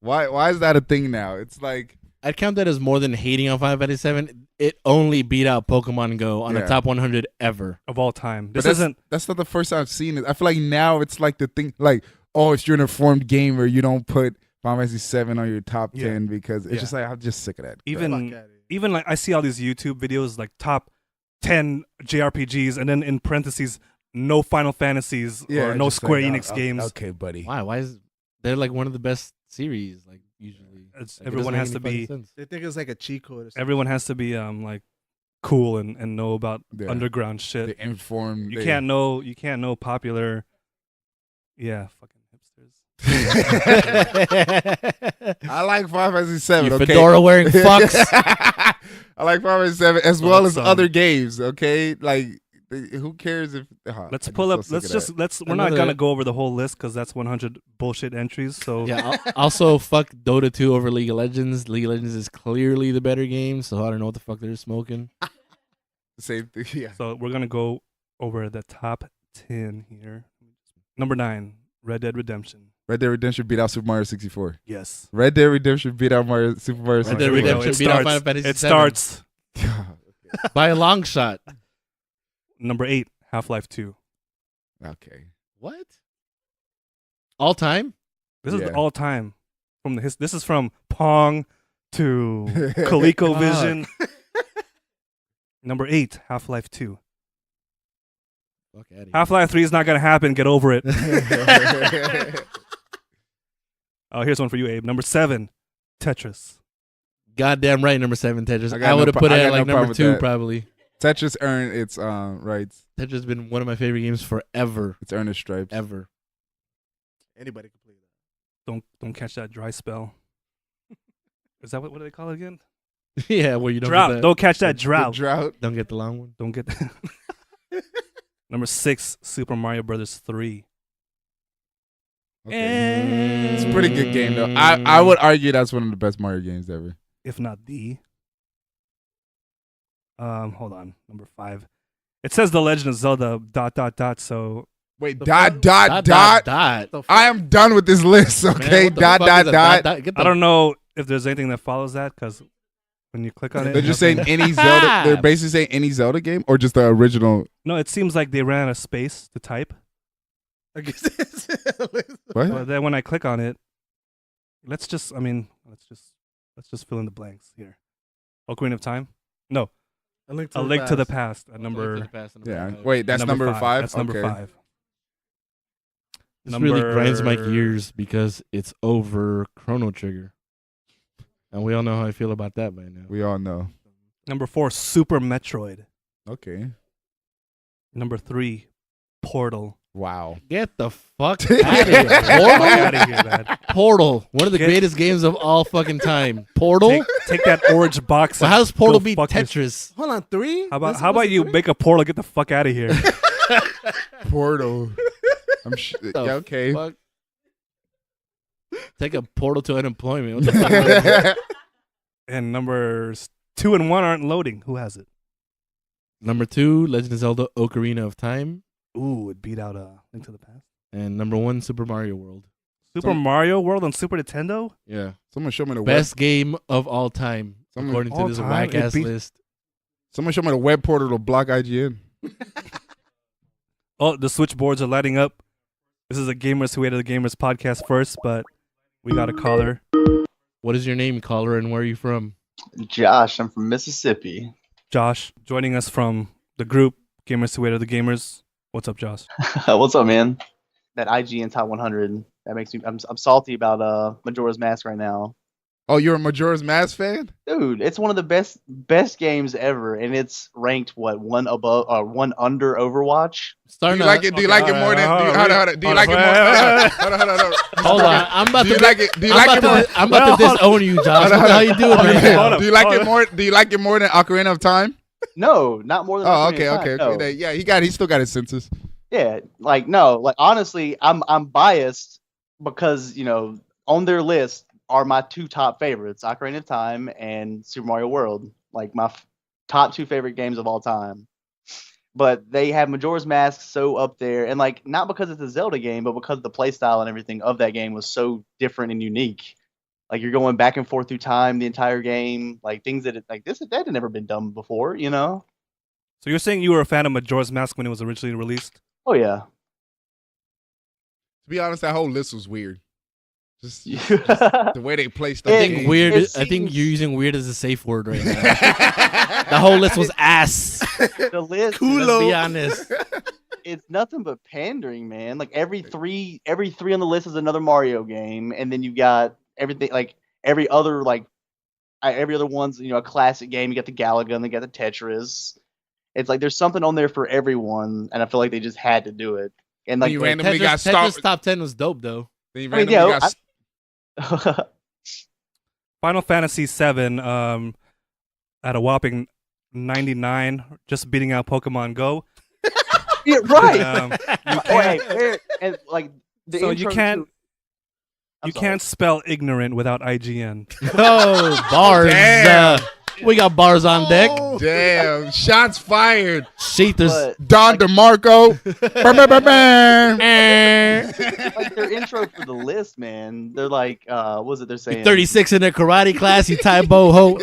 Why is that a thing now? It's like, I'd count that as more than hating on Final Fantasy 7. It only beat out Pokemon Go on the Yeah. top 100 ever. Of all time. but This isn't. that's not the first time I've seen it. I feel like now it's like the thing, like, oh, if you're an informed gamer, you don't put Final Fantasy 7 on your top 10 because it's Yeah. just like, I'm just sick of that. Even like I see all these YouTube videos like top 10 JRPGs and then in parentheses no Final Fantasies or no just Square like, Enix games. Okay, buddy. Why is they're like one of the best series? Like usually, It's- Like, it everyone doesn't has make to any be fucking sense. They think it's like a cheat code or something. everyone has to be like cool and know about Yeah. underground shit. They informed. You can't know popular. Yeah, fucking hipsters. I like Final Fantasy 7. You Okay? fedora wearing fucks. I like Final Fantasy 7 as So well let's, as other games. Okay, like who cares if? Let's I'm pull so up. sick Let's of just that. let's. We're not Another- gonna go over the whole list because that's 100 bullshit entries. So Yeah. Also, fuck Dota 2 over League of Legends. League of Legends is clearly the better game, so I don't know what the fuck they're smoking. Same thing. Yeah. So we're gonna go over the top 10 here. Number 9, Red Dead Redemption. Red Dead Redemption beat out Super Mario 64. Yes. Red Dead Redemption beat out Super Mario Red Dead 64. Redemption It beat out starts. Final Fantasy It 7. starts. By a long shot. Number 8, Half-Life 2. Okay. What? All time? This is Yeah. all time from the This is from Pong to ColecoVision. Number 8, Half-Life 2. Fuck outta here. Half-Life 3 is not gonna happen. Get over it. Oh, here's one for you, Abe. Number 7, Tetris. Goddamn right, number 7 Tetris. I got I no would have pro- put I it got at no like problem number with 2 that. probably. Tetris earned its rights. Tetris has been one of my favorite games forever. It's earned its stripes. Ever. Anybody can play that. Don't catch that dry spell. Is that what do they call it again? Yeah, where you don't Drought. Get the, Don't catch that The drought. drought. don't get the long one. Don't get Number 6, Super Mario Brothers 3. Okay. It's a pretty good game though. I would argue that's one of the best Mario games ever. If not the. Hold on. Number 5. It says The Legend of Zelda ... So Wait, The dot. Dot. I am done with this list. Okay, Man, what the fuck is a dot. Get I don't know if there's anything that follows that because when you click on it, They're just saying any Zelda. They're basically saying any Zelda game or just the original. no. It seems like they ran out of space to type. I guess it's What? But then when I click on it, let's just fill in the blanks here. Ocarina of Time? No, A Link A Link to the Past. At number Yeah. Wait, that's number 5. That's number Okay. 5. This really grinds my gears because it's over Chrono Trigger. And we all know how I feel about that by now. We all know. Number 4, Super Metroid. Okay. Number 3, Portal. Wow. Get the fuck out of here. Portal? Out of here, man. Portal. One of the Get- greatest games of all fucking time. Portal? Take that orange box. Well, and how does Portal go beat fuck your- Tetris? Hold on, 3? How about you make a portal? Get the fuck out of here. Portal. I'm yeah, okay. Fuck? Take a portal to unemployment. What the fuck is that? And numbers 2 and 1 aren't loading. Who has it? Number 2, Legend of Zelda Ocarina of Time. Ooh, it beat out Link to the Past. And number 1, Super Mario World. Super Mario World on Super Nintendo? Yeah. Someone show me the Best game of all time, Someone- according to All this time? whack ass It beat- list. Someone show me the web portal to block IGN. Oh, the switchboards are lighting up. This is a Gamers Who Hated the Gamers podcast first, but we got a caller. What is your name, caller, and where are you from? Josh, I'm from Mississippi. Josh, joining us from the group Gamers Who Hated the Gamers. What's up, Josh? What's up, man? That IGN Top 100. That makes me. I'm salty about Majora's Mask right now, Oh, you're a Majora's Mask fan? dude. It's one of the best games ever, and it's ranked one under Overwatch. Do Starting you to- like it? Do you like it more than? Hold on. Do you like it more? Hold on. Hold on. I'm about Do you to like it? Do you like it more? I'm about to disown you, Josh. What the hell you doing right now? Do you like it more? Do you like it more than Ocarina of Time? No, not more than. Oh, Ocarina okay, of Time, no. okay. Yeah, he still got his senses. Yeah, no, honestly, I'm biased because on their list are my 2 top favorites, Ocarina of Time and Super Mario World, like my top 2 favorite games of all time. But they have Majora's Mask so up there, and not because it's a Zelda game, but because the playstyle and everything of that game was so different and unique. Like you're going back and forth through time the entire game, like things that had never been done before, So you're saying you were a fan of Majora's Mask when it was originally released? Oh yeah. To be honest, that whole list was weird. Just the way they play stuff. I think It- weird. it I think seems- you're using weird as a safe word right now. The whole list was ass. The list Let's be honest. it's nothing but pandering, man. Like every three on the list is another Mario game, and then you've got everything every other one's a classic game. You got the Galaga, and they got the Tetris. It's like there's something on there for everyone, and I feel like they just had to do it. And Then you randomly got Tetris top 10 was dope though. Then you I mean, randomly yeah, got Final Fantasy VII at a whopping 99, just beating out Pokemon Go. yeah, right. You Hey, can't, and the so you intro can't to- I'm you sorry. can't spell ignorant without IGN. Oh, bars. Damn. We got bars on deck. Damn, shots fired. Sheathers. But Don DeMarco. their intro for the list, man. They're like, what was it they're saying? 36 in a karate class. You tie boho.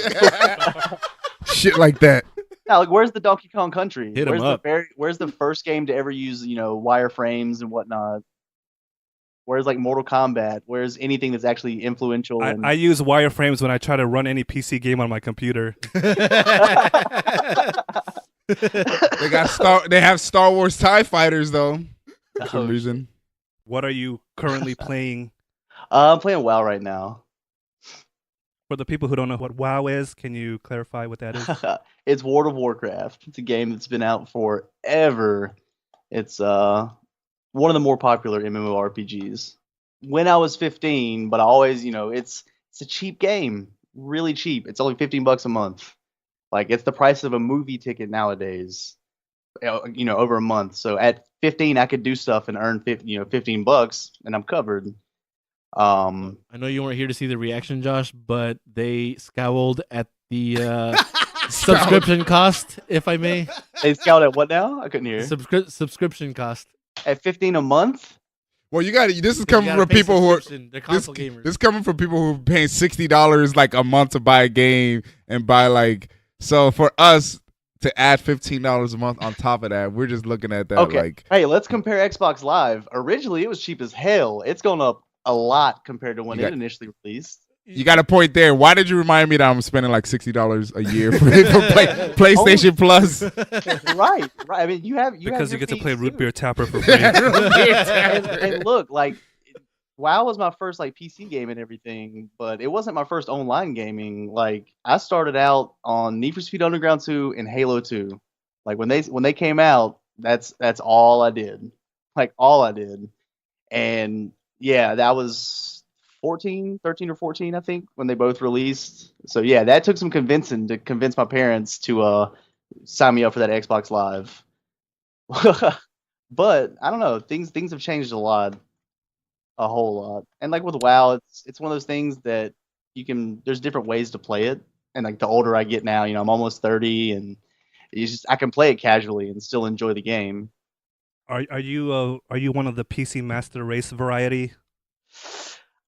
Shit like that. Yeah, where's the Donkey Kong Country? Hit 'em where's up. Where's the first game to ever use wireframes and whatnot? Where's Mortal Kombat? Where's anything that's actually influential? I use wireframes when I try to run any PC game on my computer. They got They have Star Wars TIE fighters though. For some reason. What are you currently playing? I'm playing WoW right now. For the people who don't know what WoW is, can you clarify what that is? It's World of Warcraft. It's a game that's been out forever. It's one of the more popular MMORPGs. When I was 15, but I always, it's a cheap game. really cheap. It's only $15 a month. Like it's the price of a movie ticket nowadays. Over a month. So at 15, I could do stuff and earn $15, and I'm covered. I know you weren't here to see the reaction, Josh, but they scowled at the subscription cost, if I may. They scowled at what now? I couldn't hear. Subscription cost. At 15 a month? Well, you got this is You coming gotta from pay people who are subscription. They're console gamers. this is coming from people who are paying $60 like a month to buy a game and buy like. So for us to add $15 a month on top of that, we're just looking at that Okay. like. Hey, let's compare Xbox Live. Originally, it was cheap as hell. It's gone up a lot compared to when it initially released. You got a point there. Why did you remind me that I'm spending like $60 a year for PlayStation Plus? Right. I mean, you have because you your get to fees play Root too. Beer Tapper for free. and look, like WoW was my first like PC game and everything, but it wasn't my first online gaming. Like I started out on Need for Speed Underground 2 and Halo 2. Like when they came out, that's all I did. Like all I did. And yeah, that was 13 or 14, I think, when they both released. So yeah, that took some convincing to convince my parents to sign me up for that Xbox Live. But I don't know, things have changed a whole lot. And like with WoW, it's one of those things that there's different ways to play it. And like the older I get now, I'm almost 30, and I can play it casually and still enjoy the game. Are you one of the PC Master Race variety?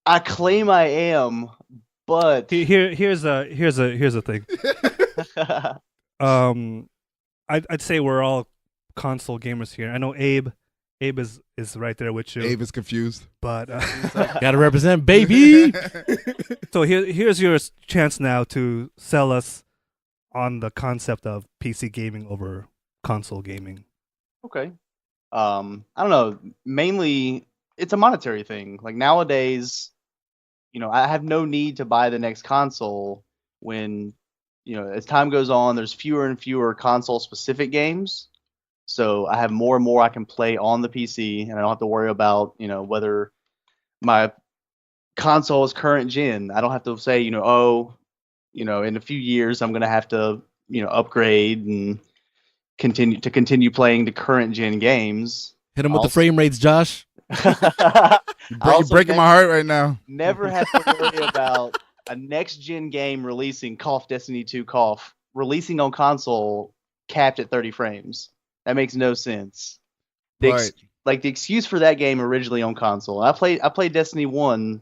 I claim I am, but here's a thing. I'd say we're all console gamers here. I know Abe is right there with you. Abe is confused, but gotta represent, baby. So here's your chance now to sell us on the concept of PC gaming over console gaming. Okay. I don't know. Mainly, it's a monetary thing. Like nowadays, I have no need to buy the next console when, as time goes on, there's fewer and fewer console-specific games. So I have more and more I can play on the PC, and I don't have to worry about, whether my console is current gen. I don't have to say, in a few years I'm going to have to, upgrade and continue playing the current gen games. Hit him with the frame rates, Josh. You're breaking my heart right now. Never have to worry about a next gen game releasing Destiny 2 releasing on console capped at 30 frames. That makes no sense. The excuse for that game originally on console. I played Destiny 1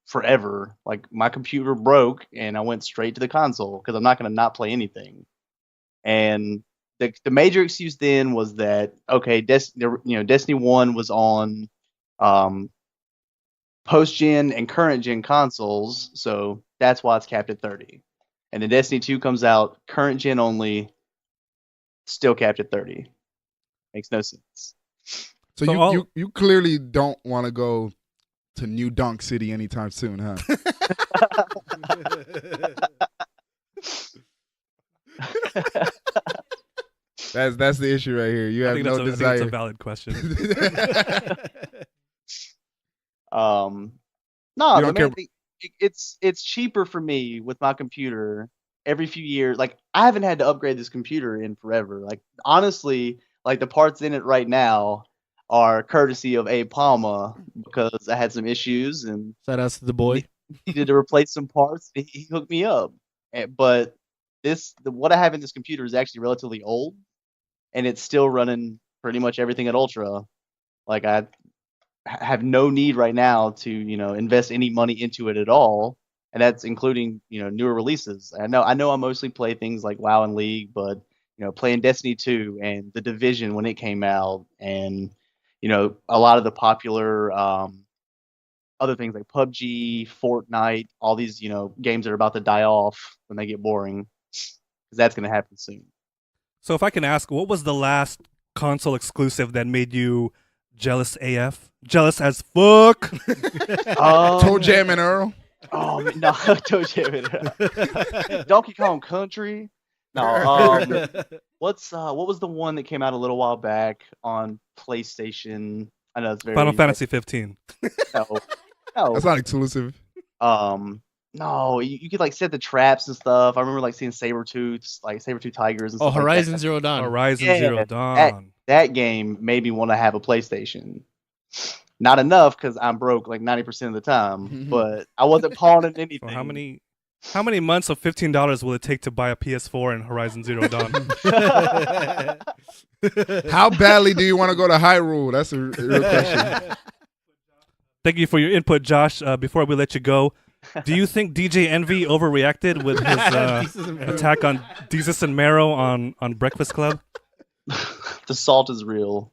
forever. Like my computer broke and I went straight to the console because I'm not going to not play anything. And the major excuse then was that Destiny 1 was on post-gen and current-gen consoles, so that's why it's capped at 30. And then Destiny 2 comes out, current-gen only, still capped at 30. Makes no sense. So you clearly don't want to go to New Donk City anytime soon, huh? That's the issue right here. You have no desire. I think that's a valid question. No, the main thing, it's cheaper for me with my computer every few years. Like I haven't had to upgrade this computer in forever. Like honestly, like the parts in it right now are courtesy of Abe Palma because I had some issues and shout out to the boy. Needed to replace some parts. He hooked me up, but what I have in this computer is actually relatively old, and it's still running pretty much everything at Ultra. Like I have no need right now to invest any money into it at all, and that's including newer releases. I know I mostly play things like WoW and League, but playing Destiny 2 and The Division when it came out, and a lot of the popular other things like PUBG, Fortnite, all these games that are about to die off when they get boring, because that's going to happen soon. So if I can ask, what was the last console exclusive that made you jealous AF? Jealous as fuck? Toe Jam and Earl? Oh, no, Toe Jam and Earl. Donkey Kong Country? No, what was the one that came out a little while back on PlayStation? I know it's very Final Fantasy 15. No. That's not exclusive. No, No, you could like set the traps and stuff. I remember like seeing saber-tooth tigers and Oh, stuff like Horizon that. Zero Dawn. Horizon Yeah, Zero Dawn. That game made me want to have a PlayStation. Not enough because I'm broke like 90% of the time, but I wasn't pawning anything. So how many months of $15 will it take to buy a PS4 and Horizon Zero Dawn? How badly do you want to go to Hyrule? That's a real question. Thank you for your input, Josh. Before we let you go, do you think DJ Envy overreacted with his attack on Desus and Mero on Breakfast Club? The salt is real.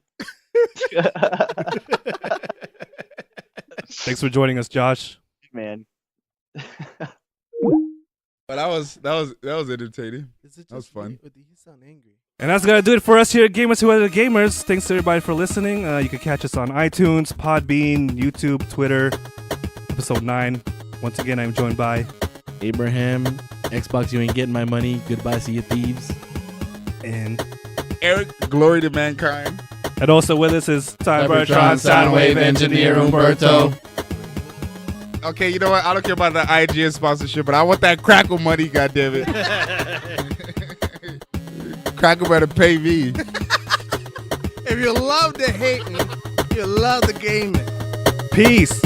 Thanks for joining us, Josh. Man. But that was entertaining. Is it That was just fun. me, or did he sound angry? And that's going to do it for us here at Gamers Who Are the Gamers. Thanks to everybody for listening. You can catch us on iTunes, Podbean, YouTube, Twitter. Episode 9. Once again, I'm joined by Abraham, Xbox, you ain't getting my money. Goodbye, see you thieves. and Eric, glory to mankind. and also with us is Cybertron Cybertron Soundwave Engineer Umberto. Okay, you know what? I don't care about the IGN sponsorship, but I want that Crackle money, goddammit. Crackle better pay me. If you love the hating, you love the gaming. Peace.